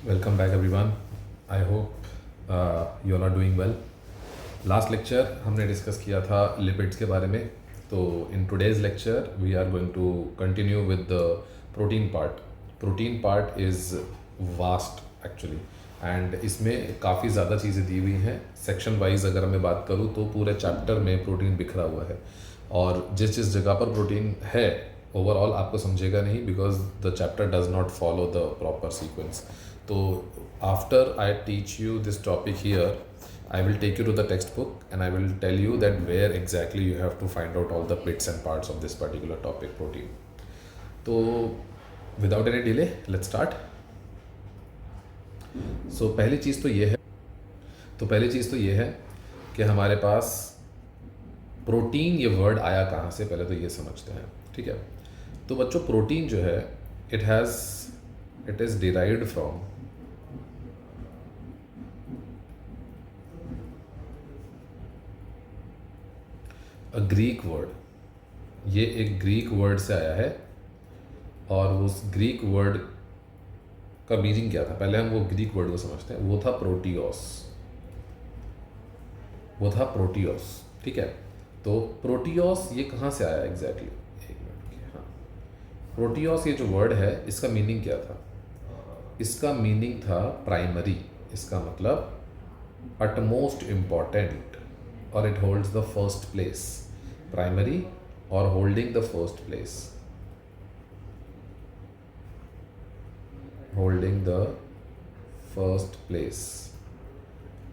Welcome back everyone. I hope you all are doing well. Last lecture हमने discuss किया था lipids के बारे में. तो in today's lecture we are going to continue with the protein part. Protein part is vast actually and इसमें काफ़ी ज़्यादा चीज़ें दी हुई हैं. सेक्शन वाइज अगर मैं बात करूँ तो पूरे चैप्टर में प्रोटीन बिखरा हुआ है और जिस जगह पर प्रोटीन है ओवरऑल आपको समझेगा नहीं because the chapter does not follow the proper sequence. तो after I teach you this topic here I will take you to the textbook and I will tell you that where exactly you have to find out all the bits and parts of this particular topic protein. तो without any delay let's start. So पहली चीज़ तो ये है कि हमारे पास protein ये word आया कहाँ से, पहले तो ये समझते हैं. ठीक है, तो बच्चों प्रोटीन जो है it is derived from Greek word. ये एक ग्रीक वर्ड से आया है और उस ग्रीक वर्ड का मीनिंग क्या था, पहले हम वो ग्रीक वर्ड को समझते हैं. वो था प्रोटियोस. ठीक है, तो प्रोटियोस ये कहाँ से आया एग्जैक्टली, एक मिनट की. हाँ, प्रोटियोस ये जो वर्ड है इसका मीनिंग क्या था, इसका मीनिंग था प्राइमरी. इसका मतलब अटमोस्ट इम्पॉर्टेंट और it holds the first place. Primary और होल्डिंग द फर्स्ट प्लेस.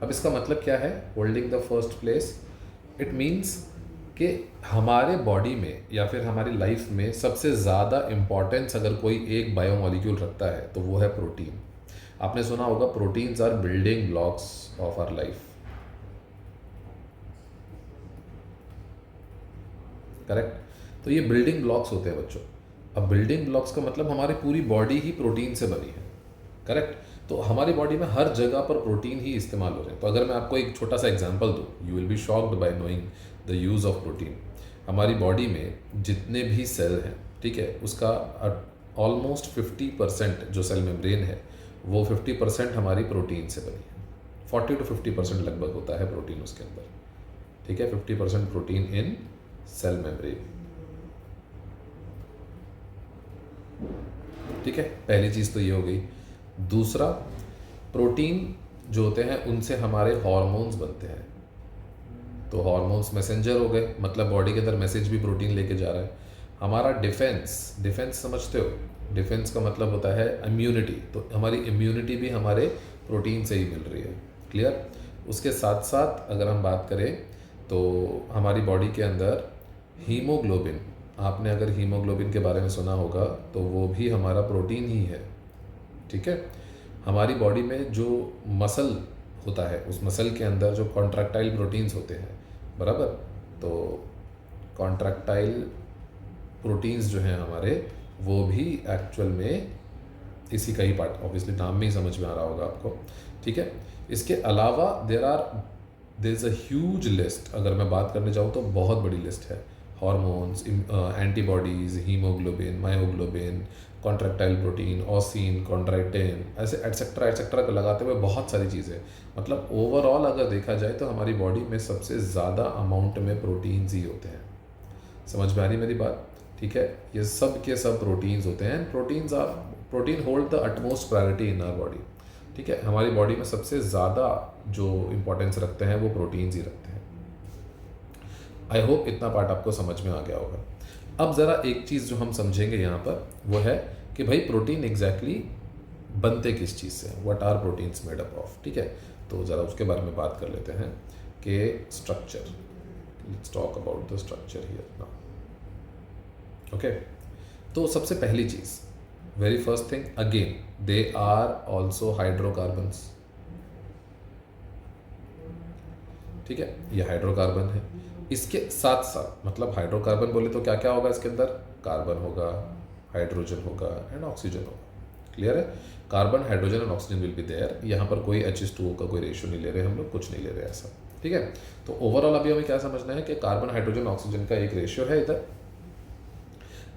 अब इसका मतलब क्या है holding the first place? It means कि हमारे बॉडी में या फिर हमारी लाइफ में सबसे ज़्यादा इम्पॉर्टेंस अगर कोई एक बायोमॉलिक्यूल रखता है तो वो है प्रोटीन. आपने सुना होगा proteins are building blocks of our life. Correct. तो ये बिल्डिंग ब्लॉक्स होते हैं बच्चों. अब बिल्डिंग ब्लॉक्स का मतलब हमारी पूरी बॉडी ही प्रोटीन से बनी है. करेक्ट. तो हमारी बॉडी में हर जगह पर प्रोटीन ही इस्तेमाल हो रहे हैं. तो अगर मैं आपको एक छोटा सा एग्जांपल दूँ, you will be shocked bye knowing the use of protein. हमारी बॉडी में जितने भी सेल हैं, ठीक है, उसका ऑलमोस्ट 50% जो सेल मेम्ब्रेन है वो 50% हमारी प्रोटीन से बनी है. 40 to 50% लगभग होता है प्रोटीन उसके अंदर. ठीक है, 50% प्रोटीन इन सेल मेम्ब्रेन. ठीक है, पहली चीज़ तो ये हो गई. दूसरा, प्रोटीन जो होते हैं उनसे हमारे हार्मोन्स बनते हैं. तो हार्मोन्स मैसेंजर हो गए, मतलब बॉडी के अंदर मैसेज भी प्रोटीन लेके जा रहा है. हमारा डिफेंस समझते हो, डिफेंस का मतलब होता है इम्यूनिटी. तो हमारी इम्यूनिटी भी हमारे प्रोटीन से ही मिल रही है. क्लियर. उसके साथ साथ अगर हम बात करें तो हमारी बॉडी के अंदर हीमोग्लोबिन, आपने अगर हीमोग्लोबिन के बारे में सुना होगा तो वो भी हमारा प्रोटीन ही है. ठीक है. हमारी बॉडी में जो मसल होता है उस मसल के अंदर जो कॉन्ट्रैक्टाइल प्रोटीन्स होते हैं, बराबर, तो कॉन्ट्रैक्टाइल प्रोटीन्स जो हैं हमारे वो भी एक्चुअल में इसी का ही पार्ट, ऑब्वियसली नाम में ही समझ में आ रहा होगा आपको. ठीक है. इसके अलावा there is a huge list. अगर मैं बात करने जाऊँ तो बहुत बड़ी लिस्ट है. Hormones, antibodies, haemoglobin, myoglobin, contractile protein, ossein, chondroitin, ऐसे एटसेट्रा एटसेट्रा लगाते हुए बहुत सारी चीज़ें. मतलब ओवरऑल अगर देखा जाए तो हमारी बॉडी में सबसे ज़्यादा अमाउंट में प्रोटीन्स ही होते हैं. समझ में आ रही मेरी बात? ठीक है, ये सब के सब प्रोटीन्स होते हैं. Protein hold the utmost priority in our body. ठीक है, हमारी बॉडी में सबसे ज़्यादा जो इम्पोर्टेंस रखते हैं वो प्रोटीन्स ही रखते हैं. आई होप इतना पार्ट आपको समझ में आ गया होगा. अब ज़रा एक चीज़ जो हम समझेंगे यहाँ पर वो है कि भाई प्रोटीन एग्जैक्टली बनते किस चीज़ से, what are proteins made up of. ठीक है, तो ज़रा उसके बारे में बात कर लेते हैं कि structure. Let's talk about the structure here now. Okay, तो सबसे पहली चीज़, very first thing, again they are also hydrocarbons. ठीक है, ये हाइड्रोकार्बन है. इसके साथ साथ, मतलब हाइड्रोकार्बन बोले तो क्या क्या होगा इसके अंदर, कार्बन होगा, हाइड्रोजन होगा एंड ऑक्सीजन होगा. क्लियर है. Carbon, hydrogen and oxygen will be there. यहाँ पर कोई H2O का कोई रेशियो नहीं ले रहे हम लोग, कुछ नहीं ले रहे ऐसा. ठीक है, तो ओवरऑल अभी हमें क्या समझना है कि कार्बन, हाइड्रोजन, ऑक्सीजन का एक रेशियो है इधर.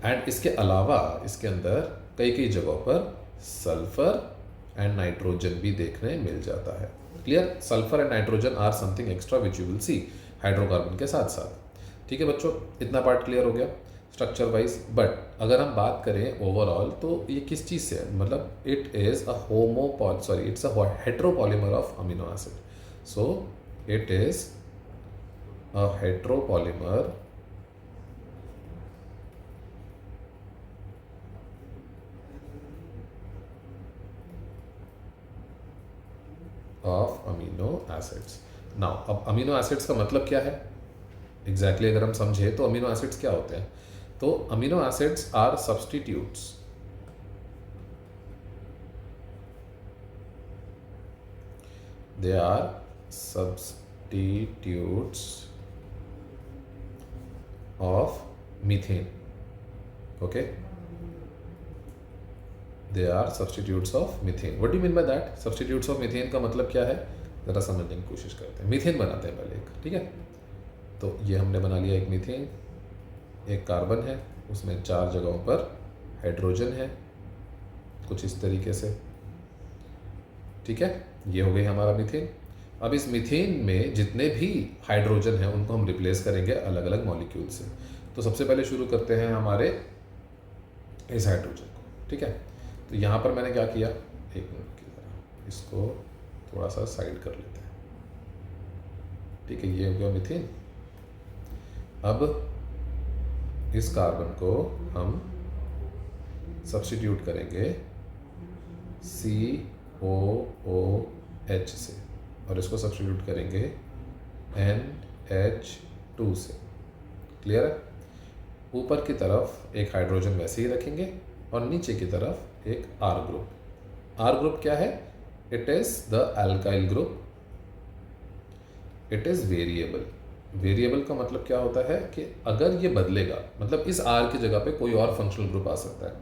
एंड इसके अलावा इसके अंदर कई कई जगहों पर सल्फर एंड नाइट्रोजन भी देखने मिल जाता है। Clear? Sulphur and nitrogen are something extra which you will see hydrocarbon के साथ साथ। ठीक है बच्चों, इतना पार्ट क्लियर हो गया स्ट्रक्चर वाइज। बट अगर हम बात करें ओवरऑल तो ये किस चीज़ से है, मतलब it is a it's a heteropolymer of amino acid. So it is a heteropolymer of amino acids. Now अब अमीनो एसिड्स का मतलब क्या है एग्जैक्टली अगर हम समझे तो अमीनो एसिड्स क्या होते हैं, तो amino acids are substitutes they are substitutes of methane. Okay, they are substitutes of methane. What do you mean by that? Substitutes of methane का मतलब क्या है, ज़रा समझने की कोशिश करते हैं। मीथेन बनाते हैं पहले एक, ठीक है, तो ये हमने बना लिया एक मीथेन, एक कार्बन है, उसमें 4 जगहों पर हाइड्रोजन है कुछ इस तरीके से, ठीक है, ये हो गई हमारा मीथेन। अब इस मीथेन में जितने भी हाइड्रोजन हैं उनको हम रिप्लेस करेंगे अलग अलग मॉलिक्यूल से। तो सबसे पहले शुरू करते हैं हमारे इस हाइड्रोजन को, ठीक है। तो यहाँ पर मैंने क्या किया, एक मिनट की तरह इसको थोड़ा सा साइड कर लेते हैं, ठीक है, ये हो गया मीथेन। अब इस कार्बन को हम सब्स्टिट्यूट करेंगे COOH से और इसको सब्स्टिट्यूट करेंगे NH2 से। क्लियर है? ऊपर की तरफ एक हाइड्रोजन वैसे ही रखेंगे और नीचे की तरफ एक R ग्रुप। R ग्रुप क्या है? It is the alkyl group, it is variable. Variable का मतलब क्या होता है कि अगर ये बदलेगा, मतलब इस R की जगह पे कोई और फंक्शनल ग्रुप आ सकता है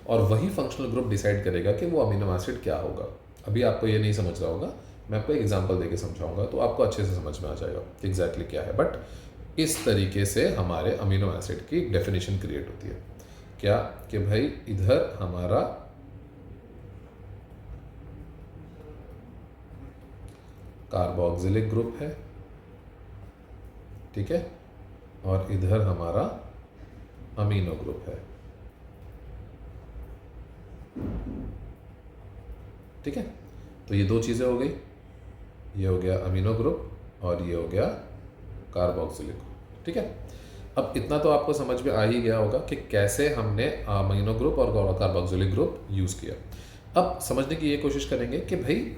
और वही फंक्शनल ग्रुप डिसाइड करेगा कि वो अमीनो एसिड क्या होगा। अभी आपको ये नहीं समझ रहा होगा, मैं आपको एक एग्जांपल देके समझाऊंगा तो आपको अच्छे से समझ में आ जाएगा कि एग्जैक्टली क्या है। बट इस तरीके से हमारे अमीनो एसिड की डेफिनेशन क्रिएट होती है, क्या कि भाई इधर हमारा कार्बोक्सिलिक ग्रुप है, ठीक है, और इधर हमारा अमीनो ग्रुप है, ठीक है। तो ये 2 चीज़ें हो गई, ये हो गया अमीनो ग्रुप और ये हो गया कार्बोक्सिलिक ग्रुप, ठीक है। अब इतना तो आपको समझ में आ ही गया होगा कि कैसे हमने अमीनो ग्रुप और कार्बोक्सिलिक ग्रुप यूज़ किया। अब समझने की ये कोशिश करेंगे कि भाई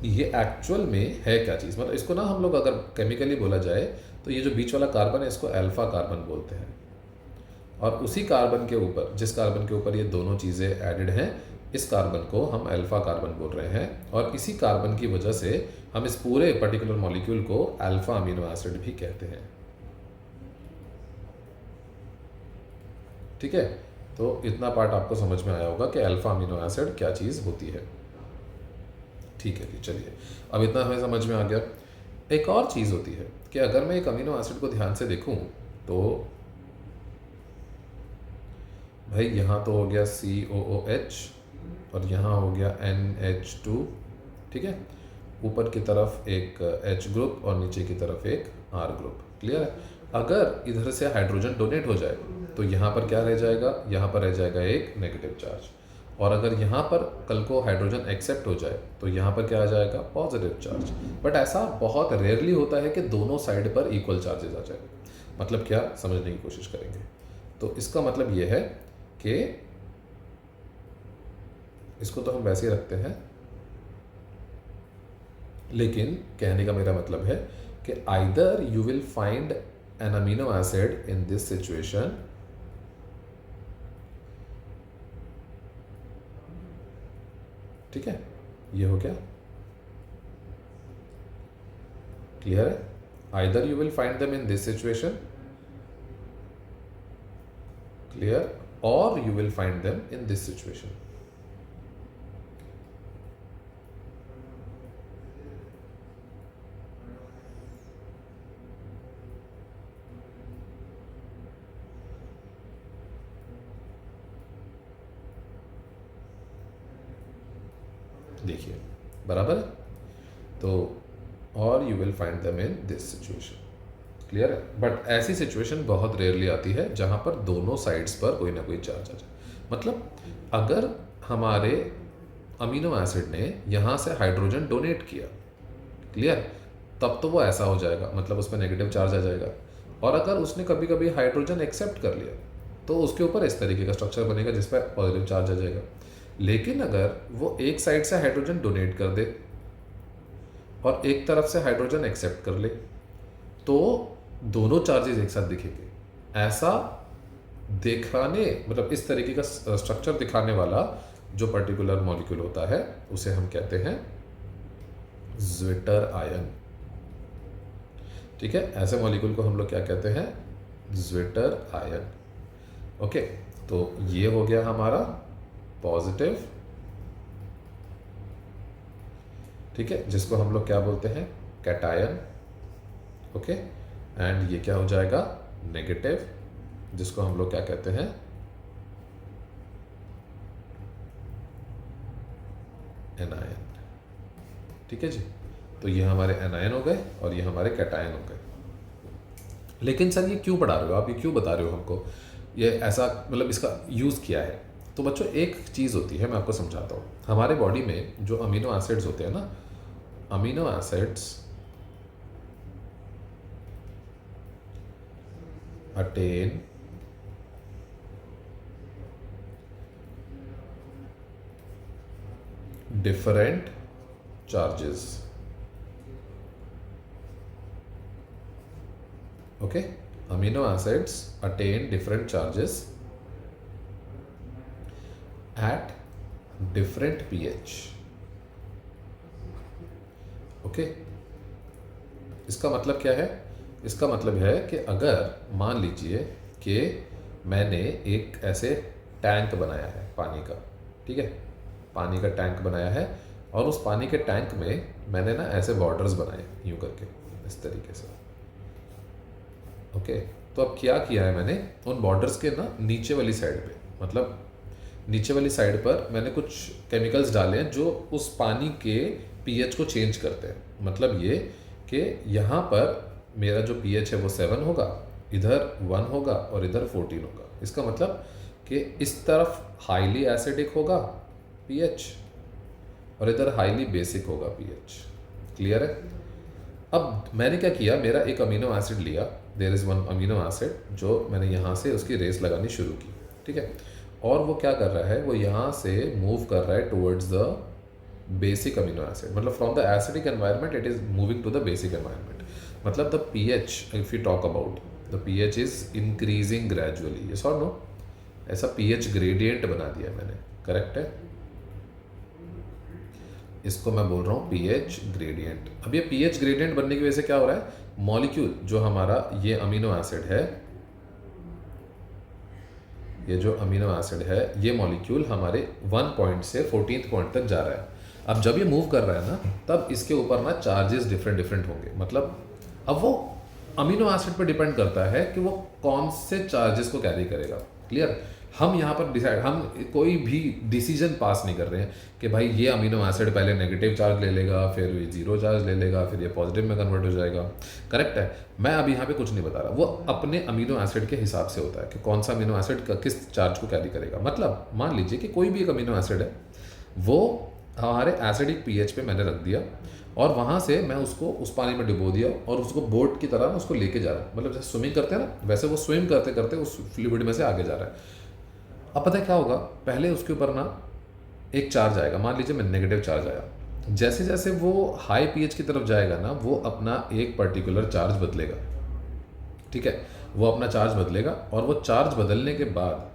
ये एक्चुअल में है क्या चीज़, मतलब इसको ना हम लोग अगर केमिकली बोला जाए तो ये जो बीच वाला कार्बन है इसको अल्फा कार्बन बोलते हैं, और उसी कार्बन के ऊपर, जिस कार्बन के ऊपर ये दोनों चीज़ें एडेड हैं, इस कार्बन को हम अल्फा कार्बन बोल रहे हैं, और इसी कार्बन की वजह से हम इस पूरे पर्टिकुलर मॉलिक्यूल को अल्फा अमीनो एसिड भी कहते हैं, ठीक है। तो इतना पार्ट आपको समझ में आया होगा कि अल्फा अमीनो एसिड क्या चीज़ होती है, ठीक है जी। चलिए, अब इतना हमें समझ में आ गया। एक और चीज़ होती है कि अगर मैं एक अमीनो एसिड को ध्यान से देखूं तो भाई यहाँ तो हो गया COOH और यहाँ हो गया NH2, ठीक है, ऊपर की तरफ एक H ग्रुप और नीचे की तरफ एक R ग्रुप। क्लियर है? अगर इधर से हाइड्रोजन डोनेट हो जाए तो यहाँ पर क्या रह जाएगा, यहाँ पर रह जाएगा एक नेगेटिव चार्ज, और अगर यहाँ पर कल को हाइड्रोजन एक्सेप्ट हो जाए तो यहाँ पर क्या आ जाएगा, पॉजिटिव चार्ज। बट ऐसा बहुत रेयरली होता है कि दोनों साइड पर इक्वल चार्जेस आ जाए। मतलब क्या, समझने की कोशिश करेंगे। तो इसका मतलब ये है कि इसको तो हम वैसे ही रखते हैं, लेकिन कहने का मेरा मतलब है कि either you will find an amino acid in this situation, ठीक है, ये हो गया, क्लियर है। Either you will find them in this situation, clear, और you will find them in this situation. देखिए बराबर है। तो और you will find them in this situation. Clear है। बट ऐसी सिचुएशन बहुत रेयरली आती है जहाँ पर दोनों साइड्स पर कोई ना कोई चार्ज आ जाए। मतलब अगर हमारे अमीनो एसिड ने यहाँ से हाइड्रोजन डोनेट किया, क्लियर, तब तो वो ऐसा हो जाएगा, मतलब उस पर नेगेटिव चार्ज आ जाएगा। और अगर उसने कभी कभी हाइड्रोजन एक्सेप्ट कर लिया तो उसके ऊपर इस तरीके का स्ट्रक्चर बनेगा जिस पर पॉजिटिव चार्ज आ जाएगा। लेकिन अगर वो एक साइड से हाइड्रोजन डोनेट कर दे और एक तरफ से हाइड्रोजन एक्सेप्ट कर ले तो दोनों चार्जेस एक साथ दिखेंगे। ऐसा दिखाने, मतलब इस तरीके का स्ट्रक्चर दिखाने वाला जो पर्टिकुलर मॉलिक्यूल होता है उसे हम कहते हैं ज्विटर आयन। ठीक है, ऐसे मॉलिक्यूल को हम लोग क्या कहते हैं? Zwitter ion. ओके, तो ये हो गया हमारा पॉजिटिव, ठीक है, जिसको हम लोग क्या बोलते हैं? कैटायन। ओके, एंड ये क्या हो जाएगा? नेगेटिव, जिसको हम लोग क्या कहते हैं? एनायन। ठीक है जी, तो ये हमारे एनायन हो गए और ये हमारे कैटायन हो गए। लेकिन सर ये क्यों पढ़ा रहे हो आप, ये क्यों बता रहे हो हमको, ये ऐसा, मतलब इसका यूज़ किया है? तो बच्चों एक चीज़ होती है, मैं आपको समझाता हूँ। हमारे बॉडी में जो अमीनो एसिड्स होते हैं ना, amino acids attain different charges. Okay, amino acids attain different charges at different pH. Okay, इसका मतलब क्या है? इसका मतलब है कि अगर मान लीजिए कि मैंने एक ऐसे टैंक बनाया है पानी का, ठीक है, पानी का टैंक बनाया है और उस पानी के टैंक में मैंने ना ऐसे बॉर्डर्स बनाए यूं करके, इस तरीके से। ओके, तो अब क्या किया है मैंने, उन बॉर्डर्स के ना नीचे वाली साइड पे, मतलब नीचे वाली साइड पर मैंने कुछ केमिकल्स डाले हैं जो उस पानी के पीएच को चेंज करते हैं। मतलब ये कि यहाँ पर मेरा जो पीएच है वो 7 होगा, इधर 1 होगा और इधर 14 होगा। इसका मतलब कि इस तरफ हाईली एसिडिक होगा पीएच और इधर हाईली बेसिक होगा पीएच। क्लियर है? अब मैंने क्या किया, मेरा एक अमीनो एसिड लिया, there is one amino acid, जो मैंने यहाँ से उसकी रेस लगानी शुरू की, ठीक है, और वो क्या कर रहा है, वो यहाँ से मूव कर रहा है towards the basic amino acid. मतलब from the acidic environment it is moving to the basic environment. मतलब the pH, if you talk about the pH is increasing gradually, yes और नो? ऐसा पीएच ग्रेडियंट बना दिया मैंने, correct है? इसको मैं बोल रहा हूँ पीएच ग्रेडियंट। अब ये पीएच ग्रेडियंट बनने की वजह से क्या हो रहा है, मॉलिक्यूल जो हमारा ये अमीनो एसिड है, ये जो अमीनो एसिड है, ये मॉलिक्यूल हमारे 1 पॉइंट से 14th पॉइंट तक जा रहा है। अब जब ये मूव कर रहा है ना, तब इसके ऊपर ना चार्जेस डिफरेंट होंगे। मतलब अब वो अमीनो एसिड पर डिपेंड करता है कि वो कौन से चार्जेस को कैरी करेगा। क्लियर? हम यहाँ पर डिसाइड, हम कोई भी डिसीजन पास नहीं कर रहे हैं कि भाई ये अमीनो एसिड पहले नेगेटिव चार्ज ले लेगा, फिर ये 0 चार्ज ले लेगा, फिर ये पॉजिटिव में कन्वर्ट हो जाएगा। करेक्ट है? मैं अभी यहाँ पे कुछ नहीं बता रहा, वो अपने अमीनो एसिड के हिसाब से होता है कि कौन सा अमीनो एसिड का किस चार्ज को कैरी करेगा। मतलब मान लीजिए कि कोई भी एक अमीनो एसिड है, वो हमारे एसिडिक पीएच पे मैंने रख दिया और वहाँ से मैं उसको उस पानी में डुबो दिया और उसको बोट की तरह उसको लेके जा रहा है। मतलब जैसे स्विमिंग करते हैं ना, वैसे वो स्विम करते करते उस फ्लूइड में से आगे जा रहा है। अब पता है क्या होगा, पहले उसके ऊपर ना एक चार्ज आएगा, मान लीजिए मैं नेगेटिव चार्ज आया। जैसे जैसे वो हाई पीएच की तरफ जाएगा ना, वो अपना एक पर्टिकुलर चार्ज बदलेगा, ठीक है, वो अपना चार्ज बदलेगा और वो चार्ज बदलने के बाद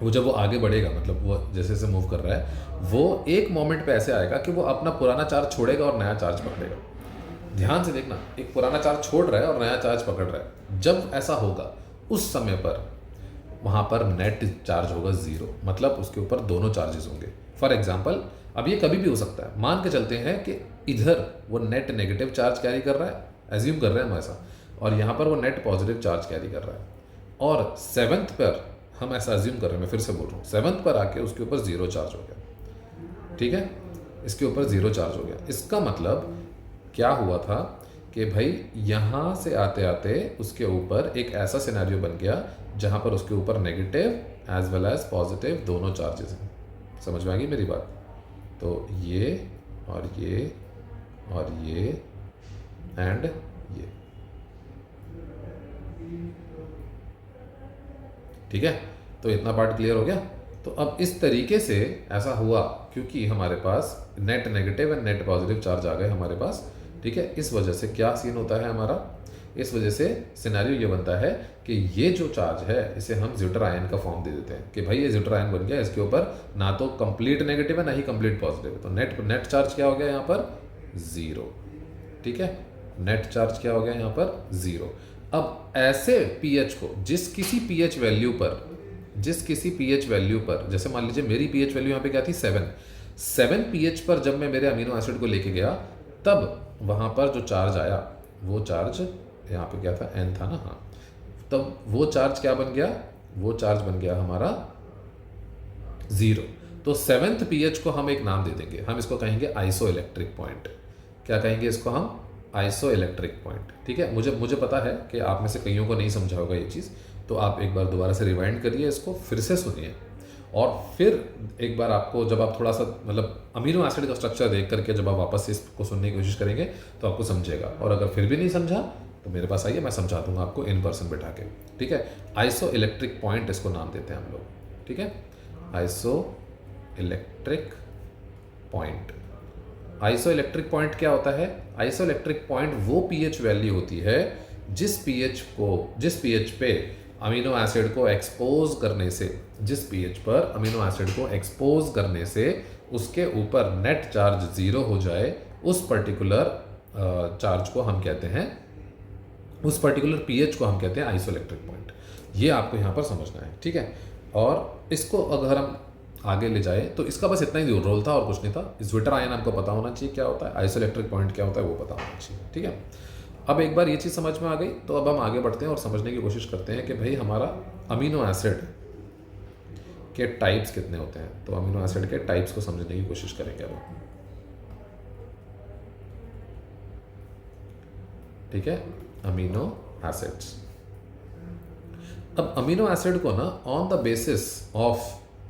वो जब वो आगे बढ़ेगा, मतलब वो जैसे जैसे मूव कर रहा है, वो एक मोमेंट पे ऐसे आएगा कि वो अपना पुराना चार्ज छोड़ेगा और नया चार्ज पकड़ेगा। ध्यान से देखना, एक पुराना चार्ज छोड़ रहा है और नया चार्ज पकड़ रहा है। जब ऐसा होगा उस समय पर वहाँ पर नेट चार्ज होगा 0, मतलब उसके ऊपर दोनों चार्जेस होंगे। फॉर एग्जाम्पल, अब ये कभी भी हो सकता है, मान के चलते हैं कि इधर वो नेट नेगेटिव चार्ज कैरी कर रहा है, एज्यूम कर रहे हैं हम ऐसा, और यहाँ पर वो नेट पॉजिटिव चार्ज कैरी कर रहा है, और 7th पर हम ऐसा एज्यूम कर रहे हैं, मैं फिर से बोल रहा हूँ, 7th पर आके उसके ऊपर 0 चार्ज हो गया। ठीक है, इसके ऊपर 0 चार्ज हो गया। इसका मतलब क्या हुआ था कि भाई यहाँ से आते आते उसके ऊपर एक ऐसा सिनेरियो बन गया जहाँ पर उसके ऊपर negative as well as positive दोनों चार्जेस हैं। समझ में आ गई मेरी बात? तो ये और ये और ये एंड ये, ठीक है। तो इतना पार्ट क्लियर हो गया। तो अब इस तरीके से ऐसा हुआ क्योंकि हमारे पास net negative and net positive charge आ गए हमारे पास, ठीक है। इस वजह से क्या सीन होता है हमारा, इस वजह से सिनेरियो ये बनता है कि ये जो चार्ज है इसे हम ज्यूटर आयन का फॉर्म दे देते हैं कि भाई ये ज्यूटर आयन बन गया, इसके ऊपर ना तो कंप्लीट नेगेटिव है ना ही कंप्लीट पॉजिटिव है, तो नेट चार्ज क्या हो गया यहाँ पर 0, ठीक है। नेट चार्ज क्या हो गया यहाँ पर 0। अब ऐसे पीएच को जिस किसी पीएच वैल्यू पर जैसे मान लीजिए मेरी पीएच वैल्यू यहाँ पे क्या थी 7 पीएच पर जब मैं मेरे अमीनो एसिड को लेके गया तब वहाँ पर जो चार्ज आया वो चार्ज यहाँ पे क्या था n था ना, हाँ, तब वो चार्ज क्या बन गया, वो चार्ज बन गया हमारा 0। तो 7th पीएच को हम एक नाम दे देंगे, हम इसको कहेंगे आइसो इलेक्ट्रिक पॉइंट। क्या कहेंगे इसको हम? आइसो इलेक्ट्रिक पॉइंट, ठीक है। मुझे पता है कि आप में से कईयों को नहीं समझा होगा ये चीज़, तो आप एक बार दोबारा से रिवाइंड करिए, इसको फिर से सुनिए और फिर एक बार आपको जब आप थोड़ा सा मतलब अमीनो एसिड का स्ट्रक्चर देख करके जब आप वापस से इसको सुनने की कोशिश करेंगे तो आपको समझेगा। और अगर फिर भी नहीं समझा तो मेरे पास आइए, मैं समझा दूंगा आपको इन पर्सन बैठा के, ठीक है। आइसो इलेक्ट्रिक पॉइंट इसको नाम देते हैं हम लोग, ठीक है। Iso electric point. Iso electric point क्या होता है? आइसो इलेक्ट्रिक पॉइंट वो पीएच वैल्यू होती है जिस पीएच पे अमीनो एसिड को एक्सपोज करने से, जिस पीएच पर अमीनो एसिड को एक्सपोज करने से उसके ऊपर नेट चार्ज 0 हो जाए, उस पर्टिकुलर चार्ज को हम कहते हैं, उस पर्टिकुलर पीएच को हम कहते हैं आइसो इलेक्ट्रिक पॉइंट। ये आपको यहाँ पर समझना है, ठीक है। और इसको अगर हम आगे ले जाए तो इसका बस इतना ही रोल था और कुछ नहीं था। ज्यूटर आयन आपको पता होना चाहिए क्या होता है, आइसो इलेक्ट्रिक पॉइंट क्या होता है वो पता होना चाहिए, ठीक है। अब एक बार ये चीज़ समझ में आ गई तो अब हम आगे बढ़ते हैं और समझने की कोशिश करते हैं कि भाई हमारा अमीनो एसिड के टाइप्स कितने होते हैं। तो अमीनो एसिड के टाइप्स को समझने की कोशिश करेंगे अब, ठीक है। अमीनो एसिड्स, अब अमीनो एसिड को ना on the basis of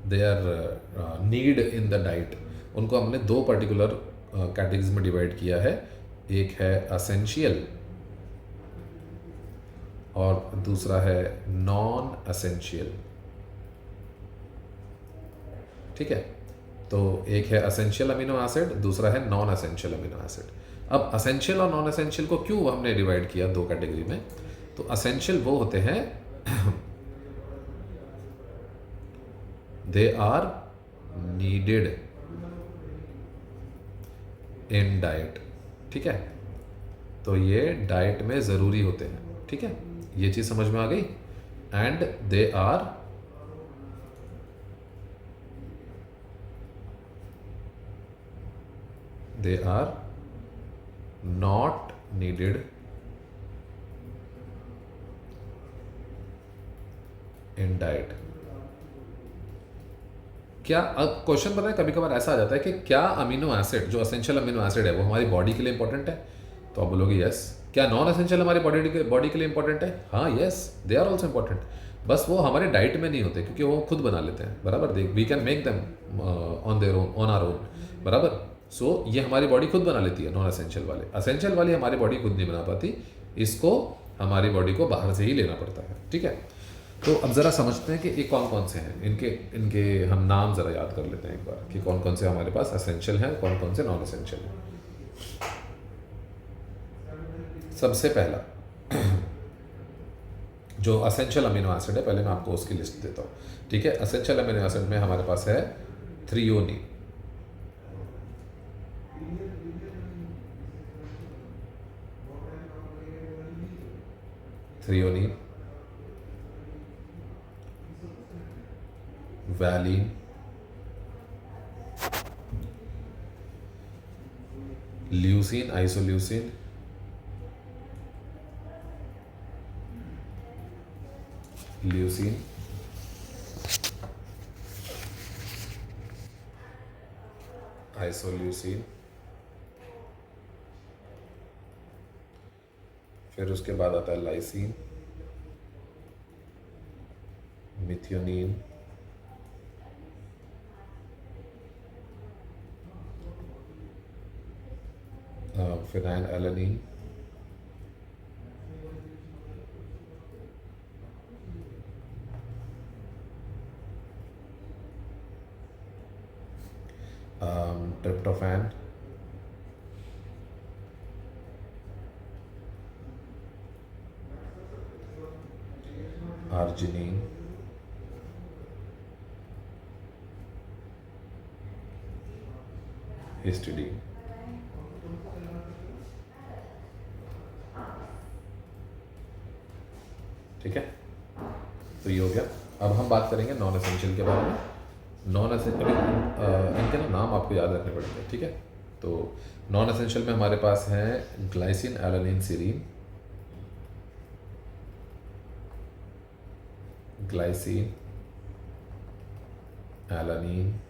their need in the diet, उनको हमने 2 पर्टिकुलर कैटेगरीज में डिवाइड किया है। एक है असेंशियल और दूसरा है नॉन असेंशियल, ठीक है। तो एक है असेंशियल अमीनो एसिड, दूसरा है नॉन असेंशियल अमीनो एसिड। अब असेंशियल और नॉन असेंशियल को क्यों हमने डिवाइड किया 2 कैटेगरी में? तो असेंशियल वो होते हैं they are needed in diet, ठीक है। तो ये डाइट में ज़रूरी होते हैं, ठीक है। ये चीज़ समझ में आ गई। And they are not needed in diet. क्या अब क्वेश्चन पता है कभी कभार ऐसा आ जाता है कि क्या अमीनो एसिड जो असेंशियल अमीनो एसिड है वो हमारी बॉडी के लिए इंपॉर्टेंट है? तो आप बोलोगे यस। क्या नॉन असेंशियल हमारी बॉडी के लिए इंपॉर्टेंट है? हाँ, yes, they are also important. बस वो हमारे डाइट में नहीं होते क्योंकि वो खुद बना लेते हैं, बराबर। We can make them on their own, on our own, बराबर। सो ये हमारी बॉडी खुद बना लेती है नॉन असेंशियल वाले। असेंशियल वाली हमारी बॉडी खुद नहीं बना पाती, इसको हमारी बॉडी को बाहर से ही लेना पड़ता है, ठीक है। तो अब ज़रा समझते हैं कि ये कौन कौन से हैं, इनके हम नाम ज़रा याद कर लेते हैं एक बार कि कौन कौन से हमारे पास असेंशियल हैं, कौन कौन से नॉन असेंशियल हैं। सबसे पहला जो असेंशियल अमीनो एसिड है, पहले मैं आपको उसकी लिस्ट देता हूँ, ठीक है। असेंशियल अमीनो एसिड में हमारे पास है threonine, valine, leucine, isoleucine, leucine, isoleucine, फिर उसके बाद आता है lysine, methionine, phenylalanine, tryptophan, arginine, histidine. ठीक है, तो ये हो गया। अब हम बात करेंगे नॉन एसेंशियल के बारे में। नॉन एसेंशियल इनके ना नाम आपको याद रखने पड़ेंगे। ठीक है, तो नॉन एसेंशियल में हमारे पास हैं glycine, alanine, serine, glycine, alanine,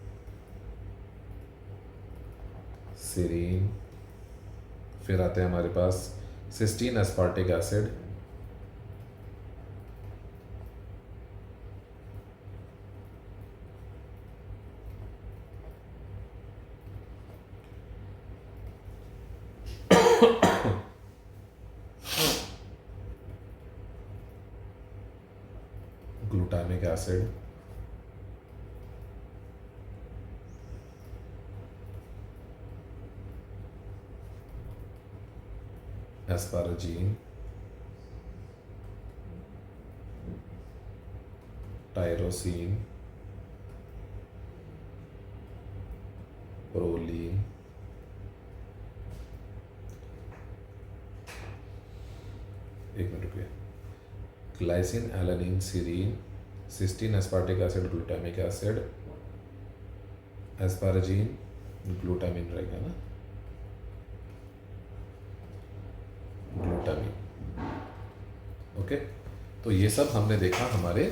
serine, फिर आते हैं हमारे पास cysteine aspartic acid, glutamic acid, asparagine, tyrosine, proline, एक मिनट रुकिए, glycine, alanine, serine, cysteine aspartic acid, glutamic acid, asparagine, glutamine रहेगा ना, ग्लूटामिन। ओके, तो ये सब हमने देखा हमारे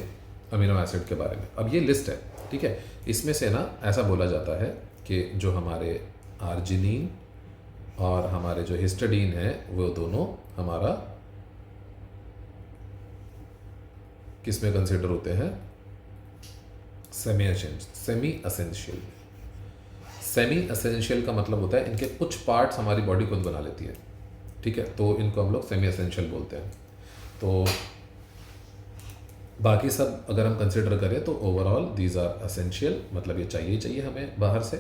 अमीनो एसिड के बारे में। अब ये लिस्ट है, ठीक है, इसमें से ना ऐसा बोला जाता है कि जो हमारे आर्जिनिन और हमारे जो हिस्टिडीन है वो दोनों हमारा किस में कंसिडर होते हैं, सेमी असेंशियल। सेमी असेंशियल का मतलब होता है इनके कुछ पार्ट्स हमारी बॉडी खुद बना लेती है। ठीक है, तो इनको हम लोग सेमी असेंशियल बोलते हैं। तो बाकी सब अगर हम कंसिडर करें तो ओवरऑल दीज आर असेंशियल, मतलब ये चाहिए ही चाहिए हमें बाहर से।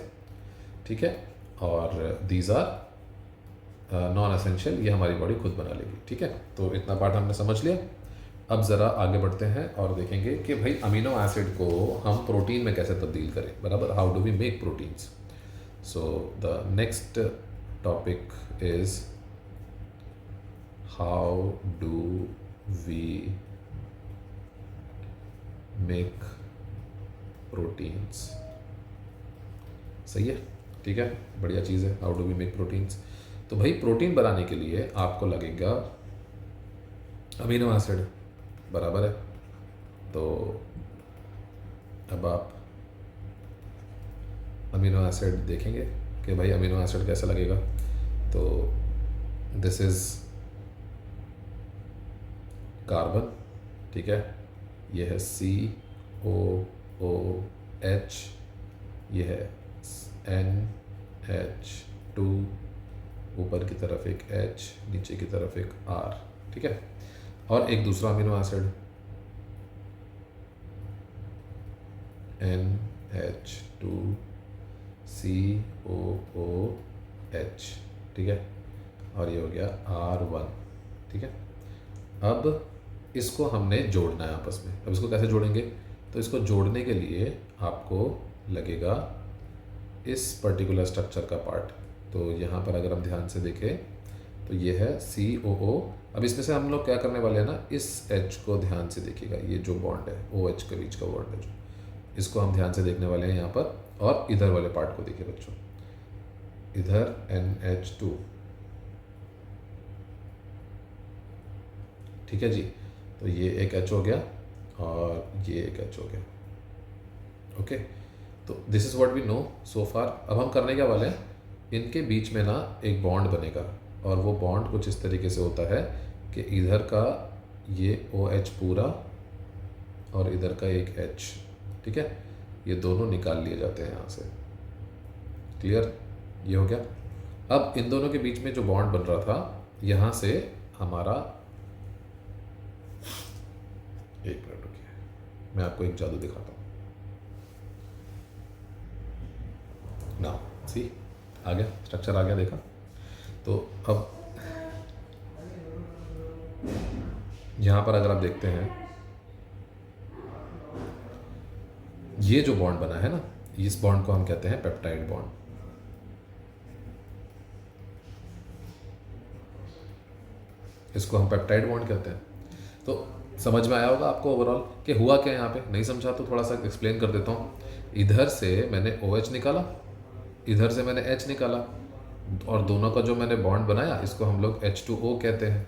ठीक है, और दीज आर नॉन असेंशियल, ये हमारी बॉडी खुद बना लेगी। ठीक है, तो इतना पार्ट हमने समझ लिया। अब ज़रा आगे बढ़ते हैं और देखेंगे कि भाई अमीनो एसिड को हम प्रोटीन में कैसे तब्दील करें, बराबर। How do we make proteins. So the next topic is how do we make proteins. सही है, ठीक है, बढ़िया चीज़ है। How do we make proteins. तो भाई प्रोटीन बनाने के लिए आपको लगेगा अमीनो एसिड, बराबर है। तो अब आप अमीनो एसिड देखेंगे कि भाई अमीनो एसिड कैसा लगेगा। तो दिस इज़ कार्बन, ठीक है, ये है COOH, ये है NH2, ऊपर की तरफ एक H, नीचे की तरफ एक R, ठीक है। और एक दूसरा अमीनो एसिड NH2COOH, ठीक है, और ये हो गया R1, ठीक है। अब इसको हमने जोड़ना है आपस में। अब इसको कैसे जोड़ेंगे, तो इसको जोड़ने के लिए आपको लगेगा इस पर्टिकुलर स्ट्रक्चर का पार्ट। तो यहाँ पर अगर हम ध्यान से देखें तो ये है COO। अब इसमें से हम लोग क्या करने वाले हैं ना, इस H को ध्यान से देखिएगा, ये जो बॉन्ड है OH के बीच का बॉन्ड है जो, इसको हम ध्यान से देखने वाले हैं यहाँ पर। और इधर वाले पार्ट को देखिए बच्चों, इधर NH2, ठीक है जी। तो ये एक H हो गया और ये एक H हो गया। ओके, तो this is what we know so far. अब हम करने क्या वाले हैं, इनके बीच में ना एक बॉन्ड बनेगा, और वो बॉन्ड कुछ इस तरीके से होता है कि इधर का ये OH पूरा और इधर का एक H, ठीक है, ये दोनों निकाल लिए जाते हैं यहाँ से। क्लियर, ये हो गया। अब इन दोनों के बीच में जो बॉन्ड बन रहा था, यहाँ से हमारा, एक मिनट रुकिए, मैं आपको एक जादू दिखाता हूँ ना। सी आ गया, स्ट्रक्चर आ गया, देखा। तो अब यहाँ पर अगर आप देखते हैं, ये जो बॉन्ड बना है ना, इस बॉन्ड को हम कहते हैं पेप्टाइड बॉन्ड। इसको हम पेप्टाइड बॉन्ड कहते हैं। तो समझ में आया होगा आपको ओवरऑल कि हुआ क्या यहाँ पे। नहीं समझा तो थोड़ा सा एक्सप्लेन कर देता हूँ। इधर से मैंने OH निकाला, इधर से मैंने H निकाला, और दोनों का जो मैंने बॉन्ड बनाया, इसको हम लोग H2O कहते हैं।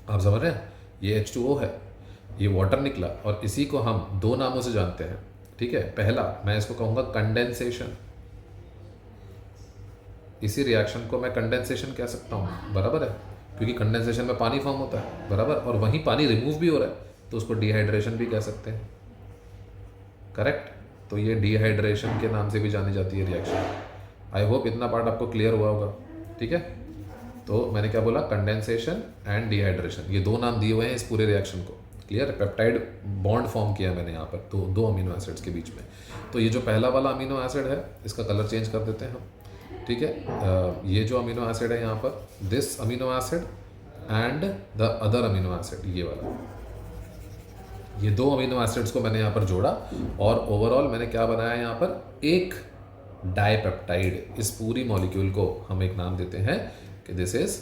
आप समझ रहे हैं, ये H2O है, ये वाटर निकला, और इसी को हम दो नामों से जानते हैं, ठीक है। पहला मैं इसको कहूँगा कंडेंसेशन, इसी रिएक्शन को मैं कंडेंसेशन कह सकता हूँ, बराबर है, क्योंकि कंडेंसेशन में पानी फॉर्म होता है, बराबर, और वहीं पानी रिमूव भी हो रहा है, तो उसको डिहाइड्रेशन भी कह सकते हैं, करेक्ट। तो ये डिहाइड्रेशन के नाम से भी जानी जाती है रिएक्शन। आई होप इतना पार्ट आपको क्लियर हुआ होगा, ठीक है। तो मैंने क्या बोला, कंडेंसेशन एंड डिहाइड्रेशन, ये दो नाम दिए हुए हैं इस पूरे रिएक्शन को। क्लियर, पेप्टाइड बॉन्ड फॉर्म किया मैंने यहाँ पर दो अमीनो एसिड्स के बीच में। तो ये जो पहला वाला अमीनो एसिड है, इसका कलर चेंज कर देते हैं हम, ठीक है। ये जो अमीनो एसिड है यहाँ पर, this amino acid and the other amino acid, ये वाला, ये दो अमीनो एसिड्स को मैंने यहाँ पर जोड़ा, और ओवरऑल मैंने क्या बनाया यहाँ पर, एक डाइपेप्टाइड। इस पूरी मॉलिक्यूल को हम एक नाम देते हैं कि दिस इज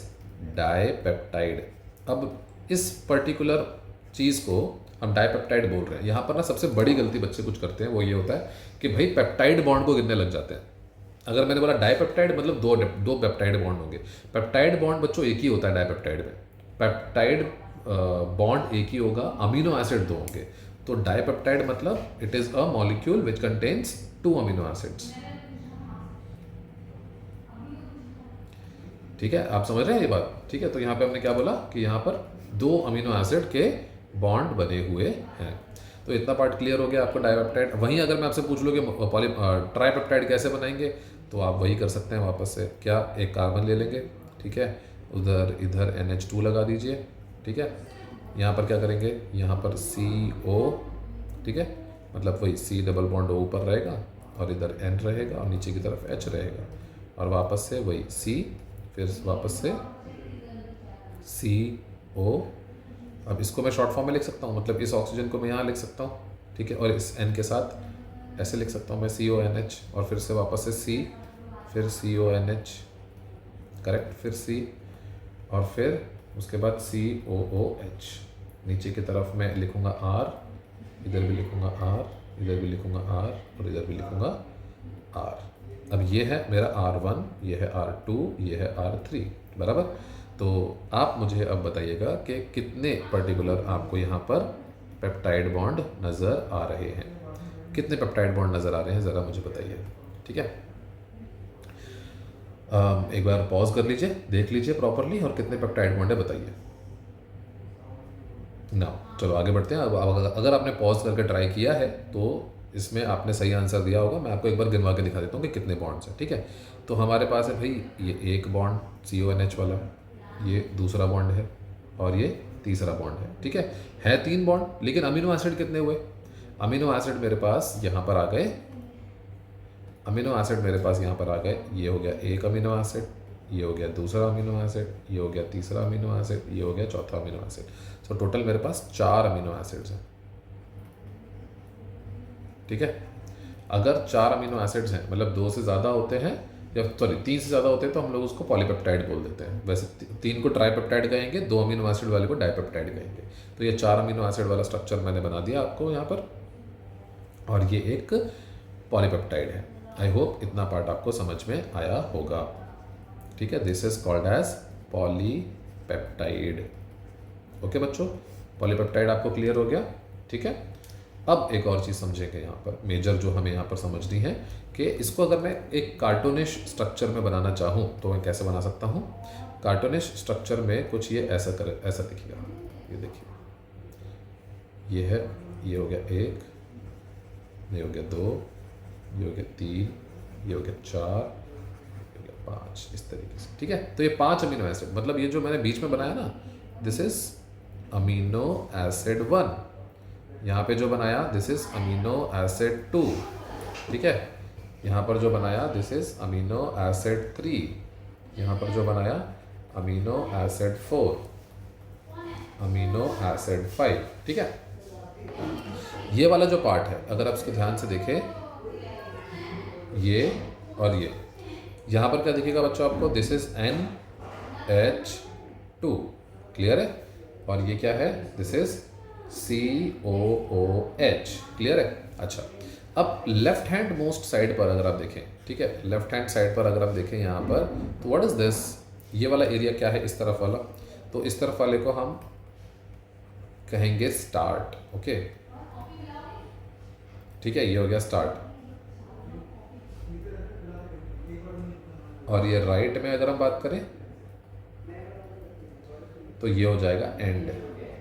डाइपेप्टाइड। अब इस पर्टिकुलर चीज़ को हम डाइपेप्टाइड बोल रहे हैं। यहाँ पर ना सबसे बड़ी गलती बच्चे कुछ करते हैं, वो ये होता है कि भाई पेप्टाइड बॉन्ड को गिनने लग जाते हैं। अगर मैंने बोला डाइपेप्टाइड मतलब दो पेप्टाइड बॉन्ड होंगे। पेप्टाइड बॉन्ड बच्चों एक ही होता है डाइपेप्टाइड में। पेप्टाइड बॉन्ड एक ही होगा, अमीनो एसिड दो होंगे। तो डाइपेप्टाइड मतलब it is a molecule which contains 2 amino acids. ठीक है, आप समझ रहे हैं ये बात, ठीक है। तो यहाँ पे हमने क्या बोला कि यहाँ पर 2 अमीनो एसिड के बॉन्ड बने हुए हैं। तो इतना पार्ट क्लियर हो गया आपको डाइपेप्टाइड। वहीं अगर मैं आपसे पूछ लूँ कि ट्राइपेप्टाइड कैसे बनाएंगे, तो आप वही कर सकते हैं वापस से। क्या, एक कार्बन ले लेंगे, ठीक है, उधर इधर NH2 लगा दीजिए, ठीक है। यहाँ पर क्या करेंगे, यहाँ पर CO, ठीक है, मतलब वही C डबल बॉन्ड O ऊपर रहेगा, और इधर N रहेगा, और नीचे की तरफ H रहेगा, और वापस से वही C, फिर वापस से CO। अब इसको मैं शॉर्ट फॉर्म में लिख सकता हूँ, मतलब इस ऑक्सीजन को मैं यहाँ लिख सकता हूँ, ठीक है, और इस N के साथ ऐसे लिख सकता हूँ मैं CONH, और फिर से वापस से C, फिर CONH, करेक्ट, फिर C, और फिर उसके बाद COOH। नीचे की तरफ मैं लिखूँगा R, इधर भी लिखूँगा R, इधर भी लिखूँगा R, और इधर भी लिखूँगा R। अब ये है मेरा R1, ये है R2, ये है R3, बराबर। तो आप मुझे अब बताइएगा कि कितने पर्टिकुलर आपको यहाँ पर पेप्टाइड बॉन्ड नज़र आ रहे हैं। कितने पेप्टाइड बॉन्ड नज़र आ रहे हैं, ज़रा मुझे बताइए, ठीक है। एक बार पॉज कर लीजिए, देख लीजिए प्रॉपरली, और कितने पेप्टाइड बॉन्ड है बताइए ना। चलो आगे बढ़ते हैं। अब अगर आपने पॉज करके ट्राई किया है तो इसमें आपने सही आंसर दिया होगा। मैं आपको एक बार गिनवा के दिखा देता हूँ कि कितने बॉन्ड्स हैं, ठीक है। तो हमारे पास है भाई ये एक बॉन्ड CONH वाला, ये दूसरा बॉन्ड है, और ये तीसरा बॉन्ड है, ठीक है 3 बॉन्ड। लेकिन अमीनो एसिड कितने हुए, अमीनो एसिड मेरे पास यहाँ पर आ गए, अमीनो एसिड मेरे पास यहाँ पर आ गए। ये हो गया एक अमीनो एसिड, ये हो गया दूसरा अमीनो एसिड, ये हो गया तीसरा अमीनो एसिड, ये हो गया चौथा अमीनो एसिड। तो टोटल मेरे पास 4 अमीनो एसिड्स हैं, ठीक है। अगर 4 अमीनो एसिड्स हैं, मतलब 2 से ज़्यादा होते हैं, या सॉरी 3 से ज़्यादा होते हैं, तो हम लोग उसको पॉलीपेप्टाइड बोल देते हैं। वैसे 3 को ट्राइपेप्टाइड कहेंगे, 2 अमीनो एसिड वाले को डाइपेप्टाइड कहेंगे। तो ये 4 अमीनो एसिड वाला स्ट्रक्चर मैंने बना दिया आपको यहाँ पर, और ये एक पॉलीपेप्टाइड है। आई होप इतना पार्ट आपको समझ में आया होगा, ठीक है। This is called as polypeptide. Okay बच्चों, पॉलीपेप्टाइड आपको क्लियर हो गया, ठीक है। अब एक और चीज़ समझेंगे यहाँ पर, मेजर जो हमें यहाँ पर समझनी है कि इसको अगर मैं एक कार्टूनिश स्ट्रक्चर में बनाना चाहूँ तो मैं कैसे बना सकता हूँ। कार्टूनिश स्ट्रक्चर में कुछ ये ऐसा दिखेगा, ये देखिए, ये है, ये हो गया 1, ये हो गया 2, ये हो गया 3, ये हो गया 4, ये हो गया 5, इस तरीके से, ठीक है। तो ये 5 अमीनो एसिड, मतलब ये जो मैंने बीच में बनाया ना, दिस इज अमीनो एसिड 1, यहाँ पे जो बनाया दिस इज अमीनो एसिड 2, ठीक है। यहाँ पर जो बनाया दिस इज अमीनो एसिड 3, यहाँ पर जो बनाया अमीनो एसिड 4, अमीनो एसिड 5, ठीक है। ये वाला जो पार्ट है अगर आप इसको ध्यान से देखें, ये और ये, यहाँ पर क्या दिखेगा बच्चों आपको, दिस इज NH2, क्लियर है। और ये क्या है, दिस इज COOH, क्लियर है। अच्छा, अब लेफ्ट हैंड मोस्ट साइड पर अगर आप देखें, ठीक है, लेफ्ट हैंड साइड पर अगर आप देखें यहाँ पर, तो व्हाट इज दिस, ये वाला एरिया क्या है, इस तरफ वाला, तो इस तरफ वाले को हम कहेंगे स्टार्ट, ओके, ठीक है, ये हो गया स्टार्ट। और ये राइट में अगर हम बात करें तो ये हो जाएगा एंड,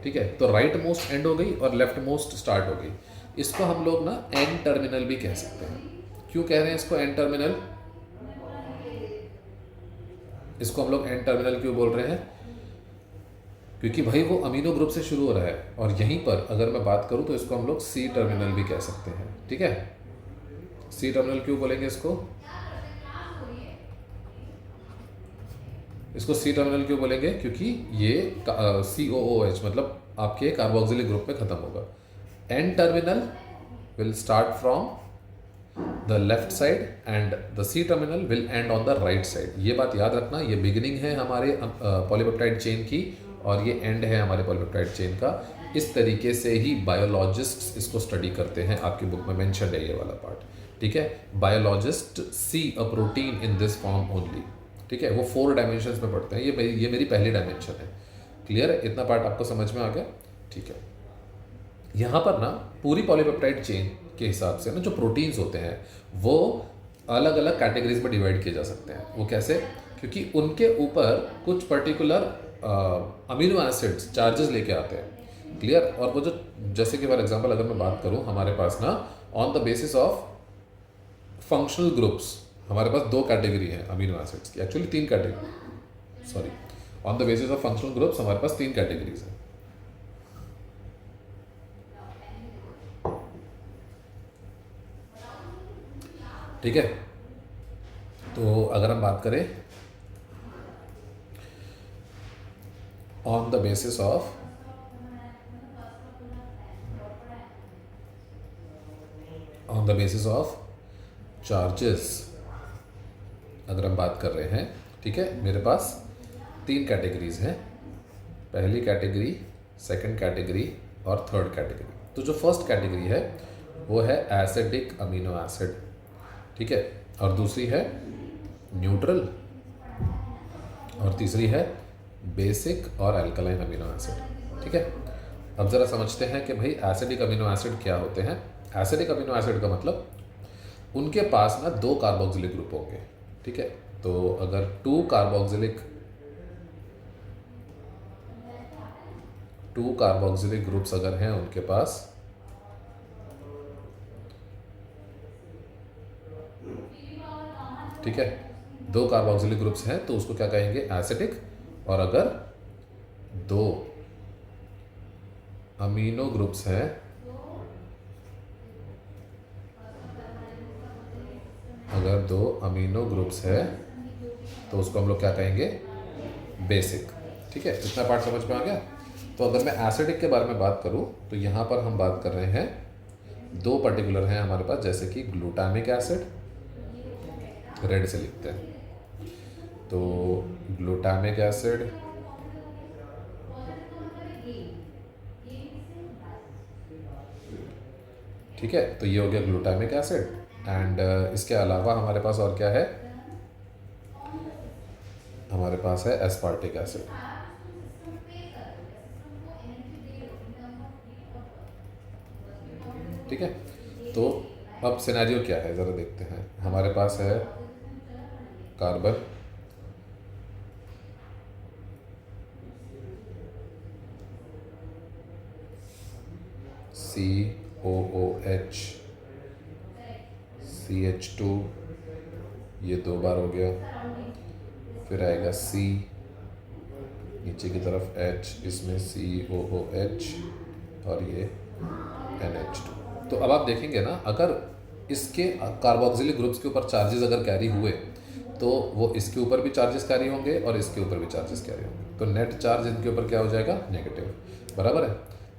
ठीक है। तो राइट मोस्ट एंड हो गई और लेफ्ट मोस्ट स्टार्ट हो गई। इसको हम लोग ना एन टर्मिनल भी कह सकते हैं। क्यों कह रहे हैं इसको एन टर्मिनल, इसको हम लोग एन टर्मिनल क्यों बोल रहे हैं, क्योंकि भाई वो अमीनो ग्रुप से शुरू हो रहा है। और यहीं पर अगर मैं बात करूं तो इसको हम लोग सी टर्मिनल भी कह सकते हैं, ठीक है। सी टर्मिनल क्यों बोलेंगे इसको सी टर्मिनल क्यों बोलेंगे, क्योंकि ये COOH मतलब आपके कार्बोक्सिलिक ग्रुप में खत्म होगा। N terminal will start from the left side and the C terminal will end on the right side. ये बात याद रखना, ये बिगिनिंग है हमारे पॉलीपेप्टाइड चेन की और ये एंड है हमारे पॉलीपेप्टाइड चेन का। इस तरीके से ही बायोलॉजिस्ट्स इसको स्टडी करते हैं, आपकी बुक में मेंशन है ये वाला पार्ट, ठीक है। Biologist see a protein in this form only, ठीक है। वो 4 डायमेंशंस में पढ़ते हैं, ये मेरी पहली डायमेंशन है, क्लियर है। इतना पार्ट आपको समझ में आ गया, ठीक है। यहाँ पर ना पूरी पॉलीपेप्टाइड चेन के हिसाब से ना जो प्रोटीन्स होते हैं वो अलग अलग कैटेगरीज में डिवाइड किए जा सकते हैं। वो कैसे, क्योंकि उनके ऊपर कुछ पर्टिकुलर अमीनो एसिड्स चार्जेस लेके आते हैं, क्लियर। और वो जो, जैसे कि फॉर एग्जांपल अगर मैं बात करूँ, हमारे पास ना on the basis of functional groups हमारे पास 2 कैटेगरी है अमीनो एसिड्स की, actually 3 category, sorry, on the basis of functional groups हमारे पास 3 कैटेगरीज हैं। ठीक है, तो अगर हम बात करें on the basis of charges अगर हम बात कर रहे हैं, ठीक है, मेरे पास 3 कैटेगरीज हैं, पहली कैटेगरी, सेकंड कैटेगरी और थर्ड कैटेगरी। तो जो फर्स्ट कैटेगरी है वो है एसिडिक अमीनो एसिड, ठीक है, और दूसरी है न्यूट्रल और तीसरी है बेसिक और अल्कलाइन अमीनो एसिड, ठीक है। अब ज़रा समझते हैं कि भाई एसिडिक अमीनो एसिड क्या होते हैं। एसिडिक अमीनो एसिड का मतलब उनके पास ना 2 कार्बोक्सिलिक ग्रुप होंगे, ठीक है। तो अगर 2 कार्बोक्सिलिक ग्रुप्स अगर हैं उनके पास, ठीक है, 2 कार्बोक्सिलिक ग्रुप्स हैं तो उसको क्या कहेंगे, एसिडिक। और अगर 2 अमीनो ग्रुप्स हैं, अगर 2 अमीनो ग्रुप्स है तो उसको हम लोग क्या कहेंगे, बेसिक, ठीक है। इतना पार्ट समझ में आ गया। तो अगर मैं एसिडिक के बारे में बात करूं तो यहाँ पर हम बात कर रहे हैं 2 पर्टिकुलर हैं हमारे पास, जैसे कि ग्लूटामिक एसिड, रेड से लिखते हैं, तो ग्लूटामिक एसिड, ठीक है, तो ये हो गया ग्लूटामिक एसिड। एंड इसके अलावा हमारे पास और क्या है, हमारे पास है एस्पार्टिक एसिड, ठीक है। तो अब सिनेरियो क्या है ज़रा देखते हैं। हमारे पास है कार्बन, COOH, CH2, ये 2 बार हो गया, फिर आएगा C, नीचे की तरफ H, इसमें COOH और ये NH2। तो अब आप देखेंगे ना, अगर इसके कार्बोक्सिलिक ग्रुप्स के ऊपर चार्जेस अगर कैरी हुए तो वो इसके ऊपर भी चार्जेस कैरी होंगे और इसके ऊपर भी चार्जेस कैरी होंगे, तो नेट चार्ज इनके ऊपर क्या हो जाएगा, नेगेटिव, बराबर है।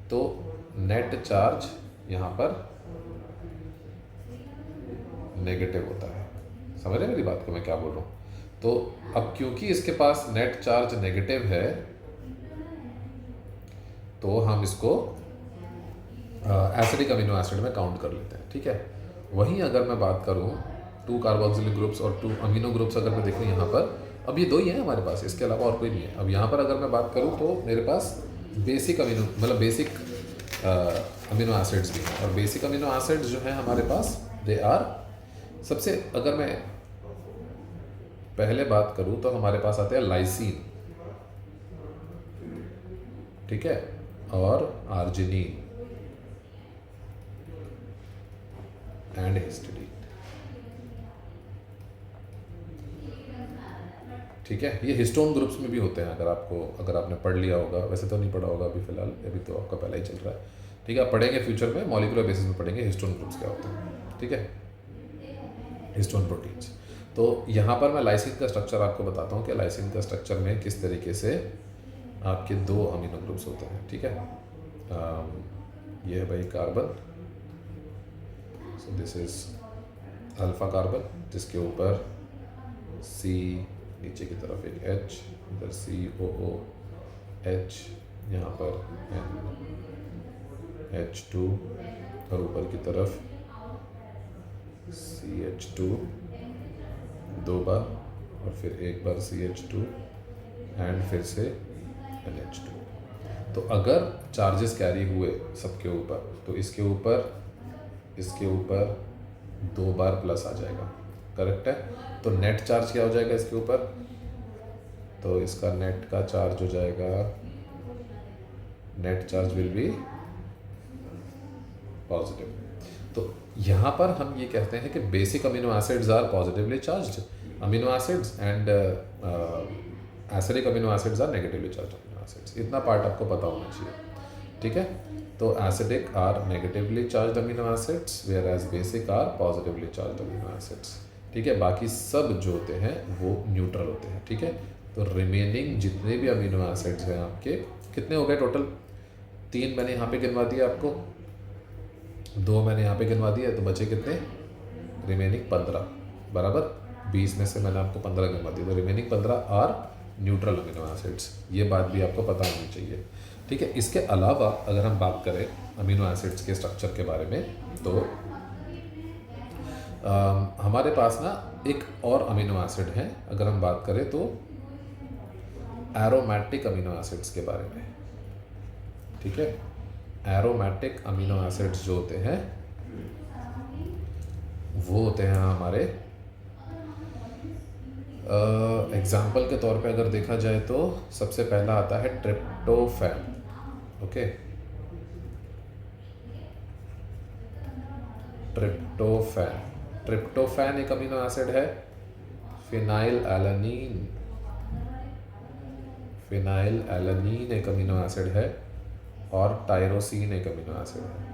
तो नेट चार्ज यहाँ पर नेगेटिव होता है। समझ रहे हैं मेरी बात को मैं क्या बोल रहा हूँ। तो अब क्योंकि इसके पास नेट चार्ज नेगेटिव है तो हम इसको एसिडिक अमीनो एसिड में काउंट कर लेते हैं, ठीक है। वहीं अगर मैं बात करूँ 2 कार्बोक्सिलिक ग्रुप्स और 2 अमीनो ग्रुप्स अगर मैं देखूँ यहाँ पर, अब ये 2 ही हैं हमारे पास, इसके अलावा और कोई नहीं है। अब यहाँ पर अगर मैं बात करूँ तो मेरे पास बेसिक अमीनो मतलब बेसिक अमीनो एसिड्स भी हैं, और बेसिक अमीनो एसिड्स जो हैं हमारे पास दे आर, सबसे अगर मैं पहले बात करूँ तो हमारे पास आते हैं लाइसीन, ठीक है, और आर्जिनिन एंड हिस्टिडीन, ठीक है। ये हिस्टोन ग्रुप्स में भी होते हैं, अगर आपने पढ़ लिया होगा, वैसे तो नहीं पढ़ा होगा अभी फिलहाल, अभी तो आपका पहला ही चल रहा है, ठीक है। आप पढ़ेंगे फ्यूचर में, मॉलिक्यूलर बेसिस में पढ़ेंगे हिस्टोन ग्रुप्स क्या होते हैं, ठीक है, हिस्टोन प्रोटीन्स। तो यहाँ पर मैं लाइसिन का स्ट्रक्चर आपको बताता हूँ कि लाइसिन का स्ट्रक्चर में किस तरीके से आपके 2 अमीनो ग्रुप्स होते हैं, ठीक है। ये है भाई carbon, so this is alpha carbon, जिसके ऊपर C, नीचे की तरफ एक H, इधर COOH, यहाँ पर NH2 और ऊपर की तरफ CH2 2 बार और फिर एक बार CH2 एंड फिर से NH2। तो अगर चार्जेस कैरी हुए सबके ऊपर तो इसके ऊपर 2 बार प्लस आ जाएगा, करेक्ट है। तो नेट चार्ज क्या हो जाएगा इसके ऊपर, तो इसका नेट का चार्ज हो जाएगा, net charge will be positive. तो यहाँ पर हम ये कहते हैं कि basic amino acids are positively charged amino acids and acidic amino acids are negatively charged amino acids. इतना पार्ट आपको पता होना चाहिए, ठीक है। तो acidic are negatively charged amino acids whereas basic are positively charged amino acids, ठीक है। बाकी सब जो होते हैं वो न्यूट्रल होते हैं, ठीक है। तो रिमेनिंग जितने भी अमीनो एसिड्स हैं आपके, कितने हो गए टोटल, 3 मैंने यहाँ पे गिनवा दिया आपको, 2 मैंने यहाँ पे गिनवा दिया, तो बचे कितने, रिमेनिंग 15, बराबर। 20 में से मैंने आपको 15 गिनवा दिया, तो remaining 15 are neutral amino acids. ये बात भी आपको पता होनी चाहिए, ठीक है। इसके अलावा अगर हम बात करें अमीनो एसिड्स के स्ट्रक्चर के बारे में, तो हमारे पास ना एक और अमीनो एसिड है, अगर हम बात करें तो एरोमेटिक अमीनो एसिड्स के बारे में, ठीक है। एरोमेटिक अमीनो एसिड्स जो होते हैं वो होते हैं हमारे, एग्जाम्पल के तौर पे अगर देखा जाए तो सबसे पहला आता है ट्रिप्टोफैन, ओके। ट्रिप्टोफैन एक अमीनो एसिड है। फिनाइल एलानीन एक अमीनो एसिड है, और टायरोसिन एक अमीनो एसिड है,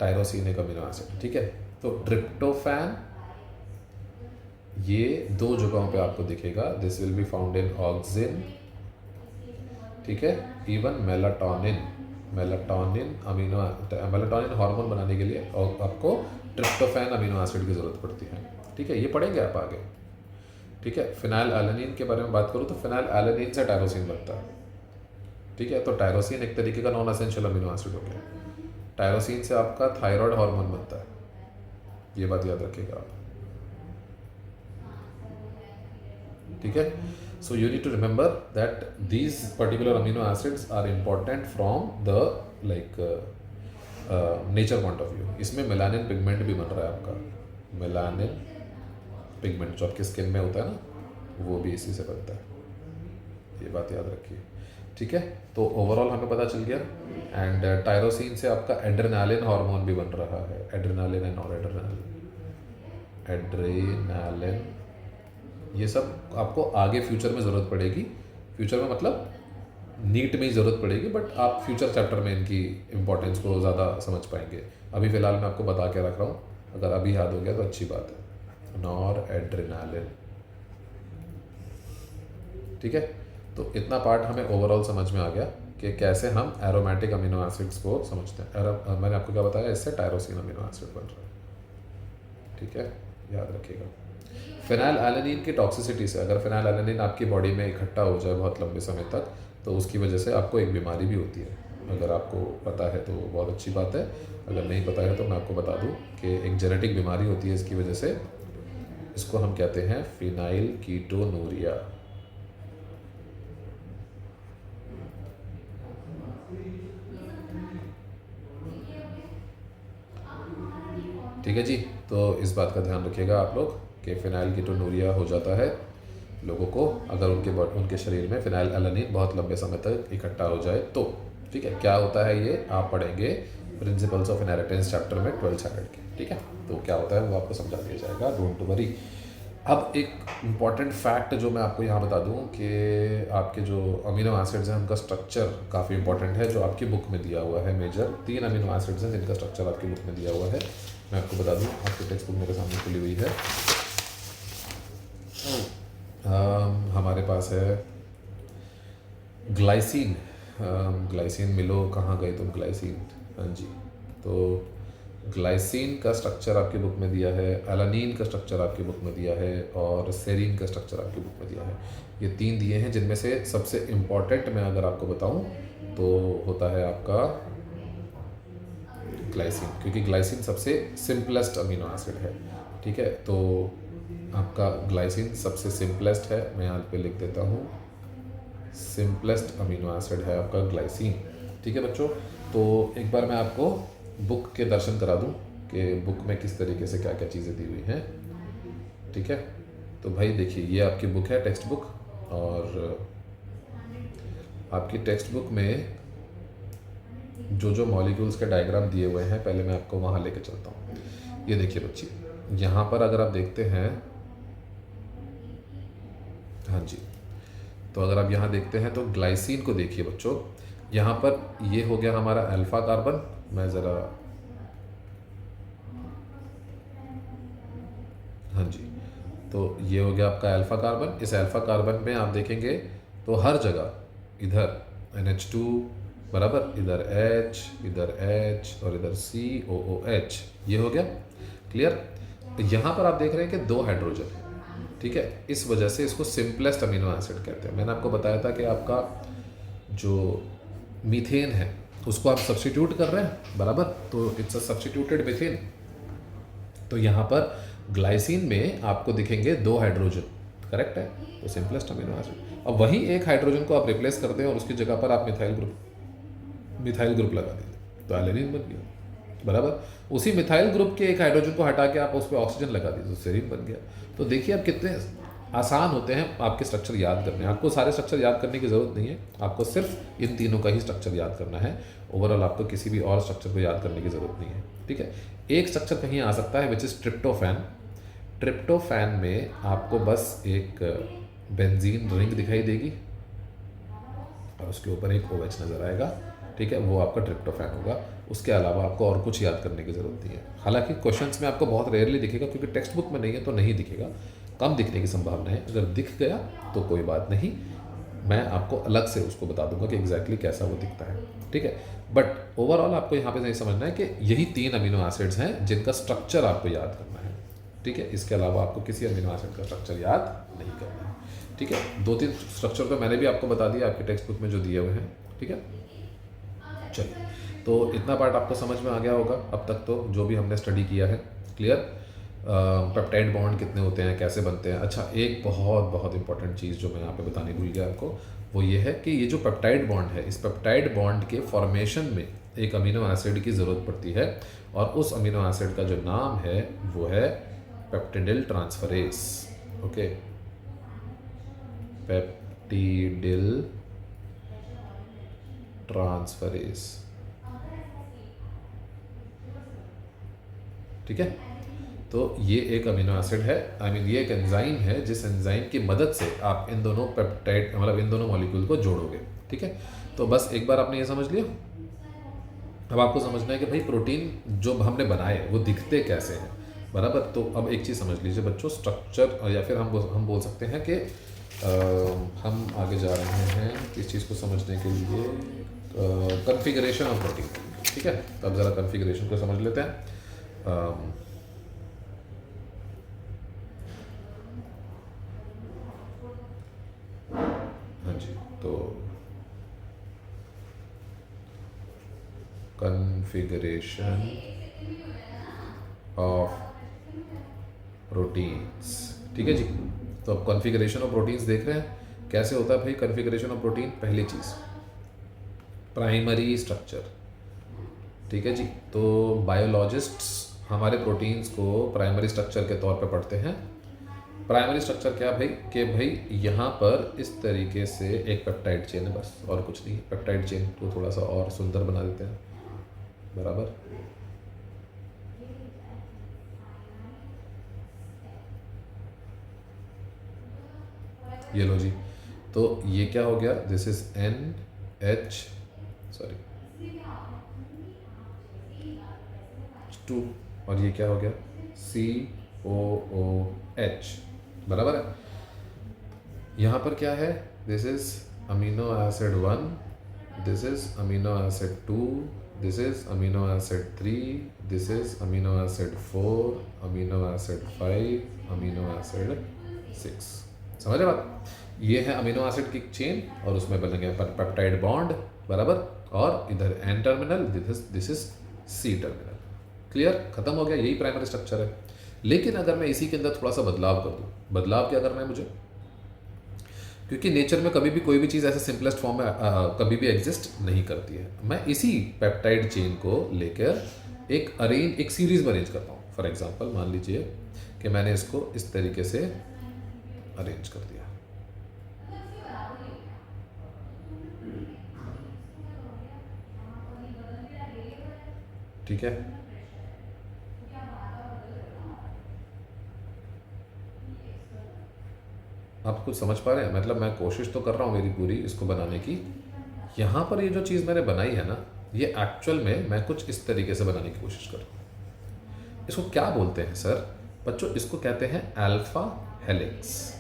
टायरोसिन एक अमीनो एसिड, ठीक है। तो ट्रिप्टोफैन ये 2 जगहों पे आपको दिखेगा, this will be found in auxin, ठीक है, इवन मेलाटोनिन हार्मोन बनाने के लिए और आपको ट्रिप्टोफैन अमीनो एसिड की ज़रूरत पड़ती है, ठीक है। ये पढ़ेंगे आप आगे, ठीक है। फिनाइल एलानीन के बारे में बात करूँ तो फिनाइल एलानीन से टायरोसिन बनता है, ठीक है। तो टायरोसिन एक तरीके का नॉन एसेंशियल अमीनो एसिड हो गया। टायरोसिन से आपका थायराइड हार्मोन बनता है, ये बात याद रखिएगा आप। ठीक है. So you need to remember that these particular amino acids are important from the like nature point of view. इसमें मेलानिन पिगमेंट भी बन रहा है आपका. मेलानिन पिगमेंट जो आपकी स्किन में होता है ना, वो भी इसी से बनता है. ये बात याद रखिए. ठीक है. तो ओवरऑल हमें पता चल गया. एंड टायरोसिन से आपका एड्रेनालिन हार्मोन भी बन रहा है. एड्रेनालिन एंड नॉर एड्रेनालिन, ये सब आपको आगे फ्यूचर में ज़रूरत पड़ेगी. फ्यूचर में मतलब नीट में ही ज़रूरत पड़ेगी, बट आप फ्यूचर चैप्टर में इनकी इंपॉर्टेंस को ज़्यादा समझ पाएंगे. अभी फ़िलहाल मैं आपको बता के रख रहा हूँ. अगर अभी याद हो गया तो अच्छी बात है. Nor adrenaline. ठीक है. तो इतना पार्ट हमें ओवरऑल समझ में आ गया कि कैसे हम एरोमेटिक अमीनो एसिड्स को समझते हैं. मैंने आपको क्या बताया, इससे टायरोसिन अमीनो एसिड बन रहा है. ठीक है, याद रखिएगा. फिनाइल एलानिन की टॉक्सिसिटी से, अगर फिनाइल एलानिन आपकी बॉडी में इकट्ठा हो जाए बहुत लंबे समय तक, तो उसकी वजह से आपको एक बीमारी भी होती है. अगर आपको पता है तो बहुत अच्छी बात है. अगर नहीं पता है तो मैं आपको बता दूं कि एक जेनेटिक बीमारी होती है इसकी वजह से. इसको हम कहते हैं फिनाइल कीटोनूरिया. ठीक है जी. तो इस बात का ध्यान रखिएगा आप लोग कि फिनाइल कीटोनूरिया हो जाता है लोगों को अगर उनके शरीर में फिनाइल एलानिन बहुत लंबे समय तक इकट्ठा हो जाए तो. ठीक है. क्या होता है ये आप पढ़ेंगे प्रिंसिपल्स ऑफ इनहेरिटेंस चैप्टर में 12th स्टैंडर्ड के. ठीक है. तो क्या होता है वो आपको समझा दिया जाएगा, डोंट वरी. अब एक इम्पॉर्टेंट फैक्ट जो मैं आपको यहाँ बता दूँ कि आपके जो अमीनो एसिड्स हैं उनका स्ट्रक्चर काफ़ी इंपॉर्टेंट है, जो आपकी बुक में दिया हुआ है. मेजर 3 अमीनो एसिड्स हैं जिनका स्ट्रक्चर आपकी बुक में दिया हुआ है. मैं आपको बता दूँ, आपकी टेक्स्ट बुक मेरे सामने खुली हुई है. हमारे पास है ग्लाइसिन. ग्लाइसिन मिलो, कहाँ गए तुम ग्लाइसिन. हाँ जी. तो ग्लाइसिन का स्ट्रक्चर आपकी बुक में दिया है, एलानिन का स्ट्रक्चर आपकी बुक में दिया है, और सेरीन का स्ट्रक्चर आपकी बुक में दिया है. ये 3 दिए हैं, जिनमें से सबसे इम्पॉर्टेंट मैं अगर आपको बताऊं तो होता है आपका ग्लाइसिन, क्योंकि ग्लाइसिन सबसे सिंपलेस्ट अमीनो एसिड है. ठीक है. तो आपका ग्लाइसिन सबसे सिंपलेस्ट है. मैं यहाँ पे लिख देता हूँ, सिंपलेस्ट अमीनो एसिड है आपका ग्लाइसिन. ठीक है बच्चों. तो एक बार मैं आपको बुक के दर्शन करा दूं कि बुक में किस तरीके से क्या क्या चीज़ें दी हुई हैं. ठीक है. तो भाई देखिए, ये आपकी बुक है, टेक्स्ट बुक. और आपकी टेक्स्ट बुक में जो जो मॉलिक्यूल्स के डायग्राम दिए हुए हैं, पहले मैं आपको वहाँ लेके चलता हूँ. ये देखिए बच्चे, यहाँ पर अगर आप देखते हैं, हाँ जी, तो अगर आप यहाँ देखते हैं तो ग्लाइसिन को देखिए बच्चों. यहाँ पर ये हो गया हमारा अल्फा कार्बन. मैं ज़रा, हाँ जी, तो ये हो गया आपका अल्फा कार्बन. इस अल्फा कार्बन में आप देखेंगे तो हर जगह इधर NH2 बराबर, इधर H, इधर H और इधर COOH. ये हो गया क्लियर. यहाँ पर आप देख रहे हैं कि 2 हाइड्रोजन है. ठीक है. इस वजह से इसको सिंपलेस्ट अमीनो एसिड कहते हैं. मैंने आपको बताया था कि आपका जो मीथेन है उसको आप सब्स्टिट्यूट कर रहे हैं बराबर, तो इट्स अ सब्स्टिट्यूटेड मीथेन. तो यहाँ पर ग्लाइसिन में आपको दिखेंगे 2 हाइड्रोजन. करेक्ट है. तो सिंपलेस्ट अमीनो एसिड. अब वही एक हाइड्रोजन को आप रिप्लेस करते हैं और उसकी जगह पर आप मिथाइल ग्रुप लगा देते, तो एलेनिन बन गया बराबर. उसी मिथाइल ग्रुप के एक हाइड्रोजन को हटा के आप उस पर ऑक्सीजन लगा दीजिए, तो सेरीन बन गया. तो देखिए आप कितने आसान होते हैं आपके स्ट्रक्चर याद करने. आपको सारे स्ट्रक्चर याद करने की ज़रूरत नहीं है, आपको सिर्फ इन तीनों का ही स्ट्रक्चर याद करना है. ओवरऑल आपको किसी भी और स्ट्रक्चर को याद करने की ज़रूरत नहीं है. ठीक है. एक स्ट्रक्चर कहीं आ सकता है विच इज़ ट्रिप्टोफैन. ट्रिप्टोफैन में आपको बस एक बेंजीन रिंग दिखाई देगी और उसके ऊपर एक OH नज़र आएगा. ठीक है. वो आपका ट्रिप्टोफैन होगा. उसके अलावा आपको और कुछ याद करने की ज़रूरत नहीं है. हालांकि क्वेश्चंस में आपको बहुत रेयरली दिखेगा, क्योंकि टेक्स्ट बुक में नहीं है तो नहीं दिखेगा, कम दिखने की संभावना है. अगर दिख गया तो कोई बात नहीं, मैं आपको अलग से उसको बता दूंगा कि एग्जैक्टली कैसा वो दिखता है. ठीक है. बट ओवरऑल आपको यहाँ पे नहीं समझना है कि यही 3 अमीनो एसिड्स हैं जिनका स्ट्रक्चर आपको याद करना है. ठीक है. इसके अलावा आपको किसी अमीनो एसिड का स्ट्रक्चर याद नहीं करना है. ठीक है. 2-3 स्ट्रक्चर तो मैंने भी आपको बता दिया आपके टेक्स्ट बुक में जो दिए हुए हैं. ठीक है. चलिए, तो इतना पार्ट आपको समझ में आ गया होगा अब तक. तो जो भी हमने स्टडी किया है क्लियर. पेप्टाइड बॉन्ड कितने होते हैं, कैसे बनते हैं। अच्छा, एक बहुत बहुत इंपॉर्टेंट चीज़ जो मैं यहाँ पे बताने भूल गया आपको, वो ये है कि ये जो पेप्टाइड बॉन्ड है, इस पेप्टाइड बॉन्ड के फॉर्मेशन में एक अमीनो एसिड की ज़रूरत पड़ती है, और उस अमीनो एसिड का जो नाम है वो है पेप्टिडिल ट्रांसफरेज। ओके, पेप्टिडिल ट्रांसफरेज, ठीक है। तो ये एक अमीनो एसिड है, ये एक एंजाइम है, जिस एंजाइम की मदद से आप इन दोनों पेप्टाइड मतलब इन दोनों मॉलिक्यूल को जोड़ोगे, ठीक है। तो बस एक बार आपने ये समझ लिया। अब आपको समझना है कि भाई प्रोटीन जो हमने बनाए वो दिखते कैसे हैं, बराबर। तो अब एक चीज़ समझ लीजिए बच्चों, स्ट्रक्चर, या फिर हम बोल सकते हैं कि हम आगे जा रहे हैं इस चीज़ को समझने के लिए, कॉन्फ़िगरेशन ऑफ प्रोटीन, ठीक है। तो अब ज़रा कॉन्फ़िगरेशन को समझ लेते हैं। हाँ जी, तो कॉन्फ़िगरेशन ऑफ प्रोटीन्स, ठीक है जी। तो अब कॉन्फ़िगरेशन ऑफ प्रोटीन्स देख रहे हैं कैसे होता है भाई कॉन्फ़िगरेशन ऑफ प्रोटीन। पहली चीज़ प्राइमरी स्ट्रक्चर, ठीक है जी। तो बायोलॉजिस्ट्स हमारे प्रोटीन्स को प्राइमरी स्ट्रक्चर के तौर पे पढ़ते हैं। प्राइमरी स्ट्रक्चर क्या भाई, कि भाई यहाँ पर इस तरीके से एक पेप्टाइड चेन है, बस और कुछ नहीं। पेप्टाइड चेन को थोड़ा सा और सुंदर बना देते हैं, बराबर। ये लो जी, तो ये क्या हो गया, दिस इज NH2, और ये क्या हो गया, COOH, बराबर है। यहाँ पर क्या है, this is amino acid 1, this is amino acid 2, this is amino acid 3, this is amino acid 4, amino acid 5, amino acid 6। समझ रहे बात? ये है अमीनो एसिड की चेन, और उसमें बनेंगे पेप्टाइड बॉन्ड, बराबर। और इधर N terminal, this is C terminal. Clear, खत्म हो गया, यही प्राइमरी स्ट्रक्चर है। लेकिन अगर मैं इसी के अंदर थोड़ा सा बदलाव कर दूं, बदलाव क्या करना है मुझे, क्योंकि नेचर में कभी भी कोई भी चीज़ ऐसे सिंपलेस्ट फॉर्म में कभी भी एग्जिस्ट नहीं करती है। मैं इसी पेप्टाइड चेन को लेकर एक सीरीज में अरेंज करता हूँ। फॉर एग्जांपल मान लीजिए कि मैंने इसको इस तरीके से अरेंज कर दिया, ठीक है। आप कुछ समझ पा रहे हैं, मतलब मैं कोशिश तो कर रहा हूँ मेरी पूरी इसको बनाने की। यहाँ पर ये जो चीज़ मैंने बनाई है ना, ये एक्चुअल में मैं कुछ इस तरीके से बनाने की कोशिश कर रहा हूँ। इसको क्या बोलते हैं सर? बच्चों, इसको कहते हैं अल्फा हेलिक्स।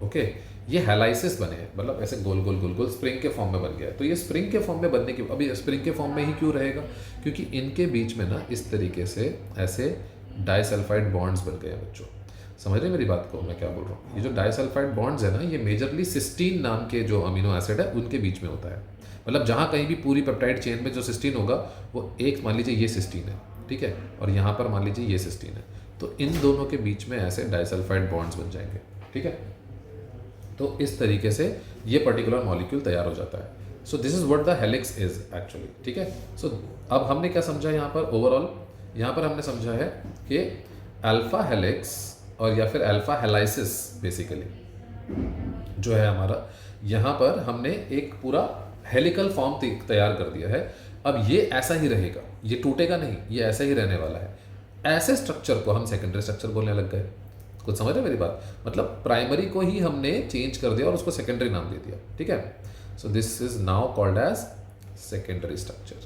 ओके, ये हेलाइसिस बने हैं, मतलब ऐसे गोल गोल गोल गोल स्प्रिंग के फॉर्म में बन गया है। तो ये स्प्रिंग के फॉर्म में बनने की, अभी स्प्रिंग के फॉर्म में ही क्यों रहेगा, क्योंकि इनके बीच में ना इस तरीके से ऐसे डाइसल्फाइड बॉन्ड्स बन गए हैं। बच्चों समझ रहे हैं मेरी बात को, मैं क्या बोल रहा हूँ? ये जो डाइसल्फाइड बॉन्ड्स है ना, ये मेजरली सिस्टीन नाम के जो अमीनो एसिड है उनके बीच में होता है। मतलब जहाँ कहीं भी पूरी पेप्टाइड चेन में जो सिस्टीन होगा, वो एक मान लीजिए ये सिस्टीन है, ठीक है, और यहाँ पर मान लीजिए ये सिस्टीन है, तो इन दोनों के बीच में ऐसे डाइसल्फाइड बॉन्ड्स बन जाएंगे, ठीक है। तो इस तरीके से ये पर्टिकुलर मॉलिक्यूल तैयार हो जाता है। So this is what the helix is actually, ठीक है। सो अब हमने क्या समझा यहाँ पर, ओवरऑल यहाँ पर हमने समझा है कि अल्फा हेलिक्स और या फिर अल्फा हेलाइसिस बेसिकली जो है हमारा, यहाँ पर हमने एक पूरा हेलिकल फॉर्म तैयार कर दिया है। अब ये ऐसा ही रहेगा, ये टूटेगा नहीं, ये ऐसा ही रहने वाला है। ऐसे स्ट्रक्चर को हम सेकेंडरी स्ट्रक्चर बोलने लग गए। कुछ समझ रहे मेरी बात? मतलब प्राइमरी को ही हमने चेंज कर दिया और उसको सेकेंडरी नाम दे दिया, ठीक है। So this is now called as secondary structure,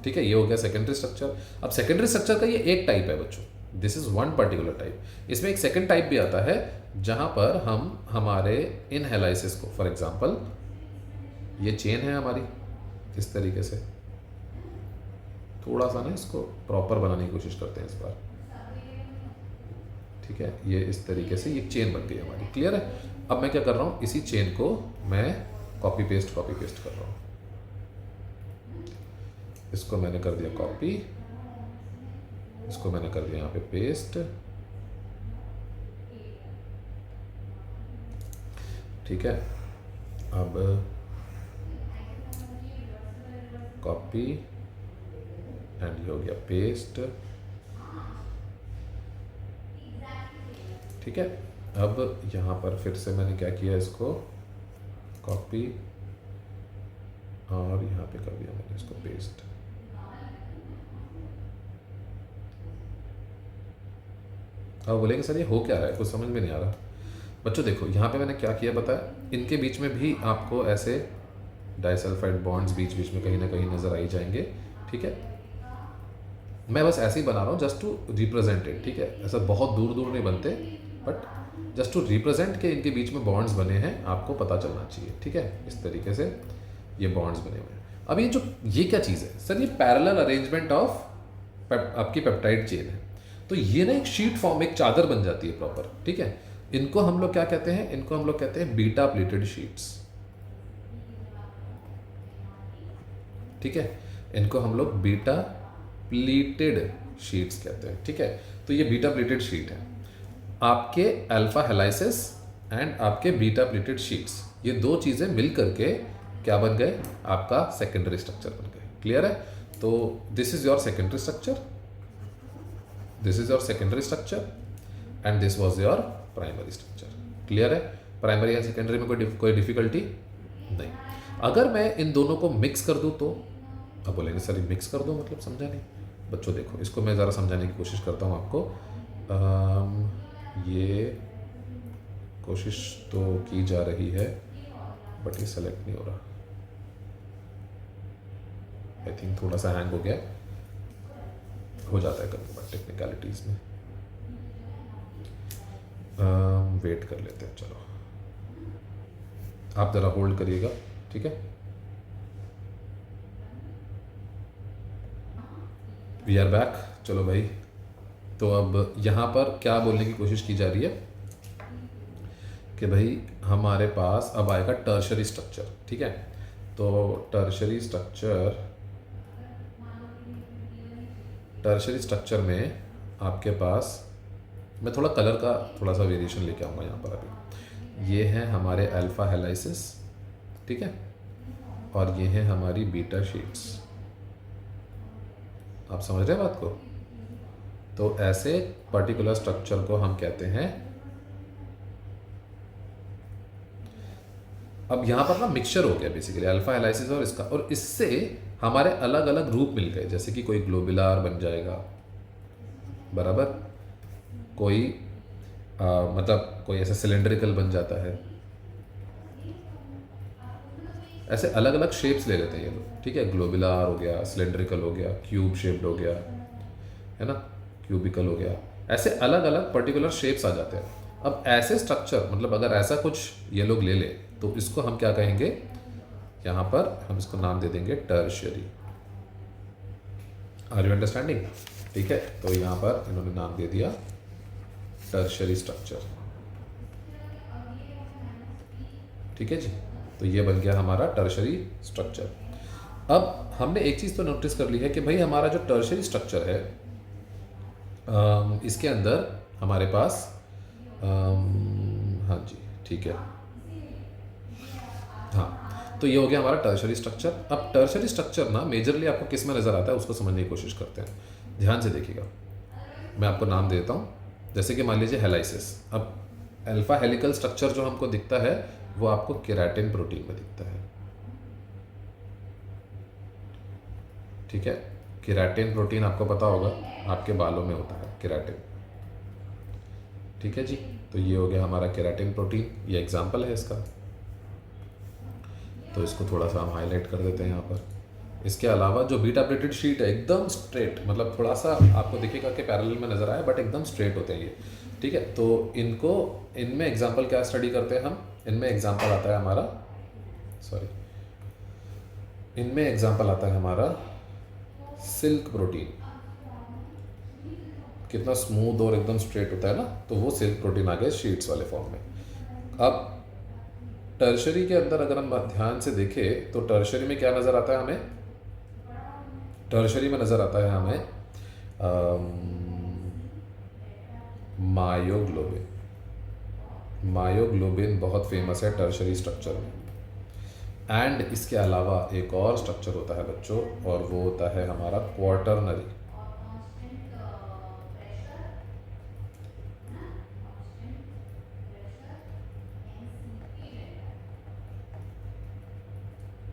ठीक है। ये हो गया सेकेंडरी स्ट्रक्चर। अब सेकेंडरी स्ट्रक्चर का ये एक टाइप है बच्चों, this is one particular type. इसमें एक सेकेंड टाइप भी आता है जहां पर हम हमारे इन हेलाइसिस को, फॉर एग्जांपल ये चेन है हमारी, इस तरीके से थोड़ा सा ना इसको प्रॉपर बनाने की कोशिश करते हैं इस बार, ठीक है। ये इस तरीके से ये चेन बन गई हमारी, क्लियर है। अब मैं क्या कर रहा हूँ, इसी चेन को मैं कॉपी पेस्ट कर रहा हूँ। इसको मैंने कर दिया कॉपी, इसको मैंने कर दिया यहाँ पे पेस्ट, ठीक है। अब कॉपी एंड ये हो गया पेस्ट, ठीक है। अब यहाँ पर फिर से मैंने क्या किया, इसको कॉपी और यहाँ पे कर दिया मैंने इसको पेस्ट। अब बोलेंगे सर ये हो क्या रहा है, कुछ समझ में नहीं आ रहा। बच्चों देखो यहाँ पे मैंने क्या किया पता है, इनके बीच में भी आपको ऐसे डाइसल्फाइड बॉन्ड्स बीच बीच में कहीं ना कहीं नजर आ ही जाएंगे, ठीक है। मैं बस ऐसे ही बना रहा हूँ जस्ट टू रिप्रेजेंट इट, ठीक है। ऐसा बहुत दूर दूर नहीं बनते, बट जस्ट टू रिप्रेजेंट के इनके बीच में बॉन्ड्स बने हैं, आपको पता चलना चाहिए, ठीक है। इस तरीके से ये बॉन्ड्स बने हुए हैं। अब ये क्या चीज़ है सर, ये पैरेलल अरेंजमेंट ऑफ आपकी पेप्टाइड चेन है। तो ये ना एक शीट फॉर्म, एक चादर बन जाती है प्रॉपर, ठीक है। इनको हम लोग क्या कहते हैं, इनको हम लोग कहते हैं बीटा प्लेटेड शीट्स, ठीक है। इनको हम लोग बीटा प्लेटेड शीट्स कहते हैं, ठीक है। तो ये बीटा प्लेटेड शीट है, आपके अल्फा हेलाइसिस एंड आपके बीटा प्लेटेड शीट्स, ये दो चीज़ें मिल करके क्या बन गए, आपका सेकेंडरी स्ट्रक्चर बन गए। क्लियर है। तो this is your secondary structure, this is your secondary structure and this was your primary structure. Clear है। प्राइमरी एंड सेकेंडरी में कोई डिफिकल्टी नहीं। अगर मैं इन दोनों को मिक्स कर दूं तो, अब बोलेंगे सर मिक्स कर दो मतलब समझा नहीं। बच्चों देखो इसको मैं ज़रा समझाने की कोशिश करता हूँ आपको। ये कोशिश तो की जा रही है बट ये सेलेक्ट नहीं हो रहा, आई थिंक थोड़ा सा हैंग हो गया, हो जाता है कभी बार टेक्निकलिटीज़ में। वेट कर लेते हैं, चलो आप ज़रा होल्ड करिएगा, ठीक है। We are back. चलो भाई, तो अब यहाँ पर क्या बोलने की कोशिश की जा रही है कि भाई हमारे पास अब आएगा टर्शरी स्ट्रक्चर, ठीक है। तो टर्शरी स्ट्रक्चर में आपके पास, मैं थोड़ा कलर का थोड़ा सा वेरिएशन लेके आऊँगा यहाँ पर। अभी ये है हमारे अल्फा हेलाइसिस, ठीक है, और ये है हमारी बीटा शीट्स। आप समझ रहे हैं बात को। तो ऐसे पर्टिकुलर स्ट्रक्चर को हम कहते हैं, अब यहाँ पर ना मिक्सचर हो गया बेसिकली अल्फा हेलाइसिस और इसका, और इससे हमारे अलग अलग रूप मिल गए। जैसे कि कोई ग्लोबुलार बन जाएगा, बराबर, कोई मतलब कोई ऐसा सिलेंड्रिकल बन जाता है, ऐसे अलग अलग शेप्स ले लेते हैं ये लोग, ठीक है। ग्लोबुलार हो गया, सिलेंड्रिकल हो गया, क्यूब शेप्ड हो गया, है ना, क्यूबिकल हो गया, ऐसे अलग अलग पर्टिकुलर शेप्स आ जाते हैं। अब ऐसे स्ट्रक्चर, मतलब अगर ऐसा कुछ ये लोग ले ले तो इसको हम क्या कहेंगे, यहाँ पर हम इसको नाम दे देंगे टर्शियरी। आर यू अंडरस्टैंडिंग, ठीक है। तो यहाँ पर इन्होंने नाम दे दिया टर्शियरी स्ट्रक्चर, ठीक है जी। तो ये बन गया हमारा टर्शरी स्ट्रक्चर। अब हमने एक चीज़ तो नोटिस कर ली है कि भाई हमारा जो टर्शरी स्ट्रक्चर है, इसके अंदर हमारे पास हाँ जी ठीक है, हाँ, तो ये हो गया हमारा टर्शरी स्ट्रक्चर। अब टर्शरी स्ट्रक्चर ना मेजरली आपको किस में नज़र आता है उसको समझने की कोशिश करते हैं। ध्यान से देखिएगा, मैं आपको नाम देता हूँ। जैसे कि मान लीजिए हेलाइसिस। अब अल्फा हेलिकल स्ट्रक्चर जो हमको दिखता है वो आपको केराटिन प्रोटीन में दिखता है, ठीक है। केराटिन प्रोटीन आपको पता होगा आपके बालों में होता है केराटिन, ठीक है जी। तो ये हो गया हमारा केराटिन प्रोटीन, ये एग्जाम्पल है इसका। तो इसको थोड़ा सा हम हाईलाइट कर देते हैं यहाँ पर। इसके अलावा जो बीटा प्लेटेड शीट है एकदम स्ट्रेट, मतलब थोड़ा सा आपको दिखेगा कि पैरेलल में नजर आया बट एकदम स्ट्रेट होते हैं ये, ठीक है। तो इनको, इनमें एग्जाम्पल क्या स्टडी करते हैं हम, इनमें एग्जाम्पल आता है हमारा, सॉरी, इनमें एग्जाम्पल आता है हमारा सिल्क प्रोटीन। कितना स्मूथ और एकदम स्ट्रेट होता है ना, तो वो सिल्क प्रोटीन आ गया शीट्स वाले फॉर्म में। अब टर्शरी के अंदर अगर हम ध्यान से देखें तो टर्शरी में क्या नजर आता है हमें, टर्शरी में नज़र आता है हमें मायोग्लोबिन। मायोग्लोबिन बहुत फेमस है टर्शरी स्ट्रक्चर में। एंड इसके अलावा एक और स्ट्रक्चर होता है बच्चों, और वो होता है हमारा क्वार्टरनरी।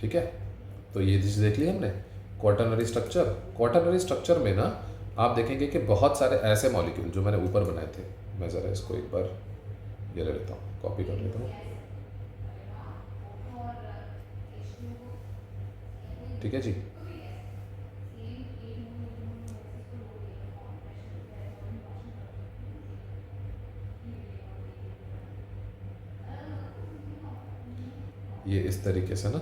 ठीक है, तो ये चीज़ देख ली हमने, क्वार्टरनरी स्ट्रक्चर। क्वार्टरनरी स्ट्रक्चर में ना आप देखेंगे कि बहुत सारे ऐसे मॉलिक्यूल जो मैंने ऊपर बनाए थे, मैं ज़रा इसको एक बार ये ले लेता हूँ, कॉपी कर लेता हूँ। ठीक है जी, ये इस तरीके से ना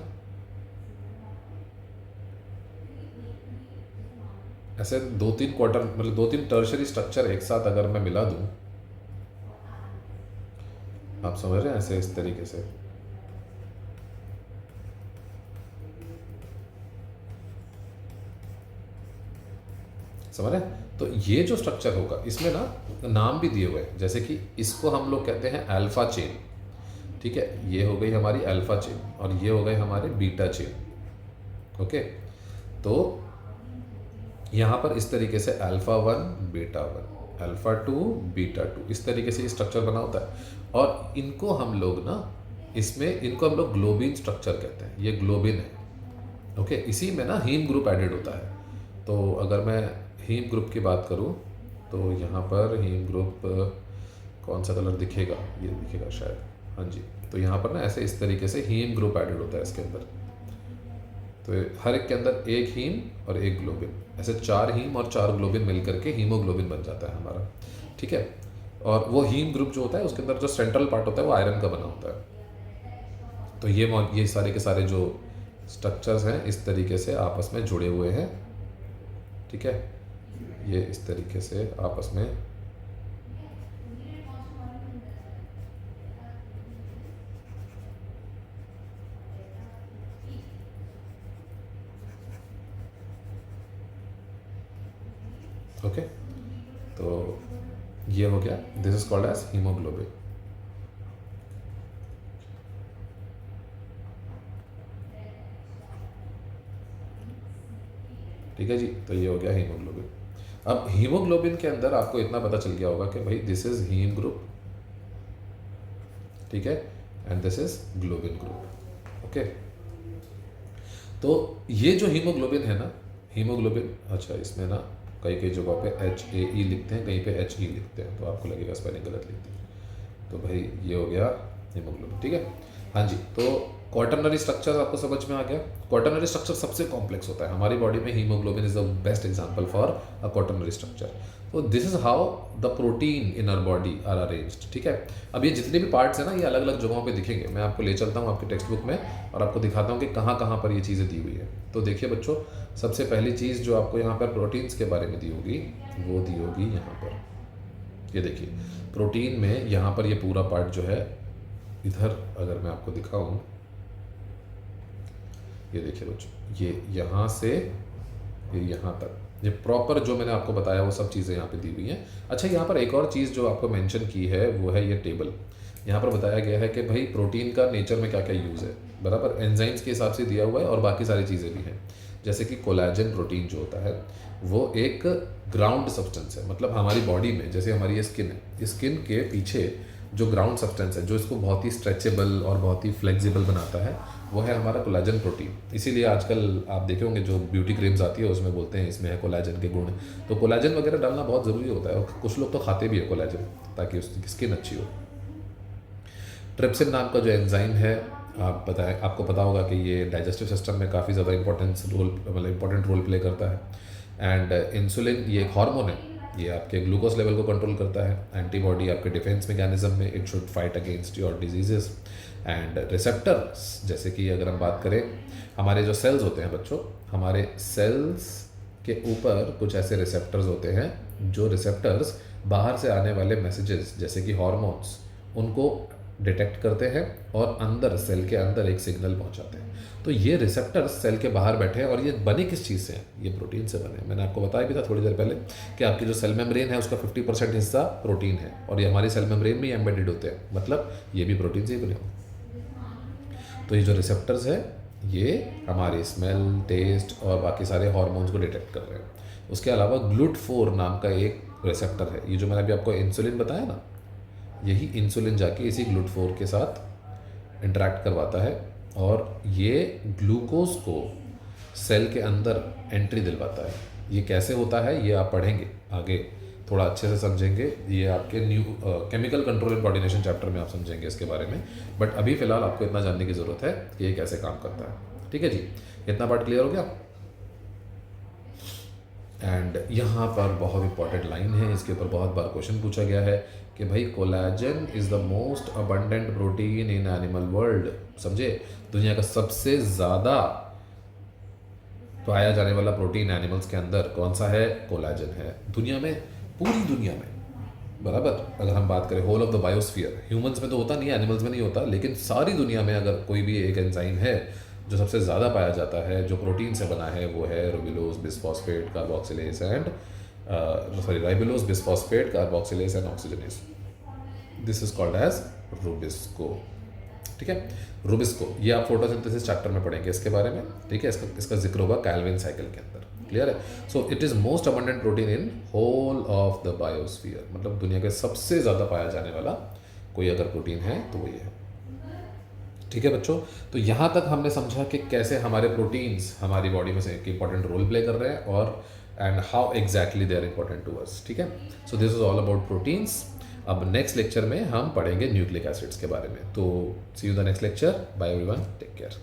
ऐसे दो तीन क्वार्टर मतलब दो तीन टर्शरी स्ट्रक्चर एक साथ अगर मैं मिला दूं, आप समझ रहे हैं, ऐसे इस तरीके से। समझ रहे हैं? तो ये जो स्ट्रक्चर होगा इसमें ना नाम भी दिए हुए हैं, जैसे कि इसको हम लोग कहते हैं अल्फा चेन। ठीक है, ये हो गई हमारी अल्फा चेन और ये हो गए हमारे बीटा चेन। ओके, तो यहाँ पर इस तरीके से अल्फा 1 बीटा 1 अल्फा 2 बीटा 2 इस तरीके से ये स्ट्रक्चर बना होता है। और इनको हम लोग ना इसमें इनको हम लोग ग्लोबिन स्ट्रक्चर कहते हैं, ये ग्लोबिन है। ओके, इसी में ना हीम ग्रुप एडेड होता है। तो अगर मैं हीम ग्रुप की बात करूँ तो यहाँ पर हीम ग्रुप कौन सा कलर दिखेगा, ये दिखेगा शायद, हाँ जी। तो यहाँ पर ना ऐसे इस तरीके से हीम ग्रुप एडेड होता है इसके अंदर। तो हर एक के अंदर एक हीम और एक ग्लोबिन, ऐसे 4 हीम और 4 ग्लोबिन मिलकर के हीमोग्लोबिन बन जाता है हमारा। ठीक है, और वो हीम ग्रुप जो होता है उसके अंदर जो सेंट्रल पार्ट होता है वो आयरन का बना होता है। तो ये सारे के सारे जो स्ट्रक्चर्स हैं इस तरीके से आपस में जुड़े हुए हैं। ठीक है, ये इस तरीके से आपस में ओके। तो ये हो गया, this is called as haemoglobin. ठीक है जी, तो ये हो गया हीमोग्लोबिन। अब हीमोग्लोबिन के अंदर आपको इतना पता चल गया होगा कि भाई दिस इज हीम ग्रुप, ठीक है, and this is globin group. Okay, तो ये जो हीमोग्लोबिन है ना, हीमोग्लोबिन, अच्छा इसमें ना कई कई जगहों पे HAE लिखते हैं, कहीं पे HE लिखते हैं, तो आपको लगेगा स्पेलिंग गलत लिखते हैं। तो भाई ये हो गया हीमोग्लोबिन। ठीक है, हाँ जी। तो क्वार्टरनरी स्ट्रक्चर आपको समझ में आ गया। क्वार्टरनरी स्ट्रक्चर सबसे कॉम्प्लेक्स होता है हमारी बॉडी में। Haemoglobin is the best example for a quaternary structure. तो this is how the protein in our body are arranged. ठीक है, अब ये जितने भी पार्ट्स हैं ना ये अलग अलग जगहों पे दिखेंगे। मैं आपको ले चलता हूँ आपके टेक्स्ट बुक में और आपको दिखाता हूँ कि कहाँ कहाँ पर ये चीज़ें दी हुई है। तो देखिए बच्चों, सबसे पहली चीज़ जो आपको यहाँ पर प्रोटीन्स के बारे में दी होगी वो दी होगी यहाँ पर। ये देखिए, प्रोटीन में यहाँ पर ये पूरा पार्ट जो है, इधर अगर मैं आपको दिखाऊँ, ये देखिए बच्चों, ये यहाँ से ये यहाँ तक, ये प्रॉपर जो मैंने आपको बताया वो सब चीज़ें यहाँ पे दी हुई हैं। अच्छा, यहाँ पर एक और चीज़ जो आपको मेंशन की है वो है ये टेबल। यहाँ पर बताया गया है कि भाई प्रोटीन का नेचर में क्या क्या यूज़ है, बराबर, एंजाइम्स के हिसाब से दिया हुआ है और बाकी सारी चीज़ें भी हैं। जैसे कि कोलेजन प्रोटीन जो होता है वो एक ग्राउंड सब्सटेंस है, मतलब हमारी बॉडी में जैसे हमारी ये स्किन है, स्किन के पीछे जो ग्राउंड सब्सटेंस है जो इसको बहुत ही स्ट्रेचेबल और बहुत ही फ्लेक्सिबल बनाता है वो है हमारा कोलेजन प्रोटीन। इसीलिए आजकल आप देखे होंगे जो ब्यूटी क्रीम्स आती है उसमें बोलते हैं इसमें है कोलेजन के गुण। तो कोलेजन वगैरह डालना बहुत ज़रूरी होता है और कुछ लोग तो खाते भी है कोलेजन ताकि उसकी स्किन अच्छी हो। ट्रिप्सिन नाम का जो एंजाइम है, आपको पता होगा कि ये डाइजेस्टिव सिस्टम में काफ़ी ज़्यादा इंपॉर्टेंट रोल प्ले करता है। एंड इंसुलिन ये एक हार्मोन है, ये आपके ग्लूकोज लेवल को कंट्रोल करता है। एंटीबॉडी आपके डिफेंस मैकेनिज्म में, it should fight against your diseases. And receptors, जैसे कि अगर हम बात करें हमारे जो सेल्स होते हैं बच्चों, हमारे सेल्स के ऊपर कुछ ऐसे रिसेप्टर्स होते हैं जो रिसेप्टर्स बाहर से आने वाले मैसेजेस जैसे कि हार्मोन्स उनको डिटेक्ट करते हैं और अंदर सेल के अंदर एक सिग्नल पहुंचाते हैं। तो ये रिसेप्टर्स सेल के बाहर बैठे हैं और ये बने किस चीज़ से हैं? ये प्रोटीन से बने हैं। मैंने आपको बताया भी था थोड़ी देर पहले कि आपकी जो सेल मेम्ब्रेन है उसका 50% हिस्सा प्रोटीन है और ये हमारी सेल मेम्ब्रेन में एम्बेडेड होते हैं, मतलब ये भी प्रोटीन से ही बने होंगे। तो ये जो रिसेप्टर्स है ये हमारी स्मेल, टेस्ट और बाकी सारे हार्मोन्स को डिटेक्ट कर रहे हैं। उसके अलावा GLUT4 नाम का एक रिसेप्टर है, ये जो मैंने अभी आपको इंसुलिन बताया ना, यही इंसुलिन जाके इसी GLUT4 के साथ इंटरेक्ट करवाता है और ये ग्लूकोज को सेल के अंदर एंट्री दिलवाता है। ये कैसे होता है ये आप पढ़ेंगे आगे, थोड़ा अच्छे से समझेंगे, ये आपके new chemical control and coordination chapter में आप समझेंगे इसके बारे में। बट अभी फ़िलहाल आपको इतना जानने की ज़रूरत है कि ये कैसे काम करता है। ठीक है जी, इतना पार्ट क्लियर हो गया। एंड यहाँ पर बहुत इंपॉर्टेंट लाइन है, इसके ऊपर बहुत बार क्वेश्चन पूछा गया है कि भाई collagen is the most abundant protein in animal world. समझे, दुनिया का सबसे ज़्यादा पाया जाने वाला प्रोटीन एनिमल्स के अंदर कौन सा है? कोलेजन है। दुनिया में, पूरी दुनिया में, बराबर अगर हम बात करें whole of the biosphere, humans में तो होता नहीं है, एनिमल्स में नहीं होता, लेकिन सारी दुनिया में अगर कोई भी एक एंजाइम है जो सबसे ज़्यादा पाया जाता है, जो प्रोटीन से बना है, वो है ribulose bisphosphate carboxylase and ribulose bisphosphate carboxylase and oxygenase. This is called as rubisco. ठीक है, रुबिस्को, ये आप फोटोसिंथेसिस चैप्टर में पढ़ेंगे इसके बारे में। ठीक है, इसका जिक्र होगा कैल्विन साइकिल के अंदर। क्लियर है? So it is most abundant protein in whole of the biosphere, मतलब दुनिया के सबसे ज़्यादा पाया जाने वाला कोई अगर प्रोटीन है तो वो ये है। ठीक है बच्चों, तो यहाँ तक हमने समझा कि कैसे हमारे प्रोटीन्स हमारी बॉडी में से एक इंपॉर्टेंट रोल प्ले कर रहे हैं और and how exactly they are important to us. ठीक है, so this is all about proteins. अब नेक्स्ट लेक्चर में हम पढ़ेंगे न्यूक्लिक एसिड्स के बारे में। तो see you the next lecture. Bye everyone, take care.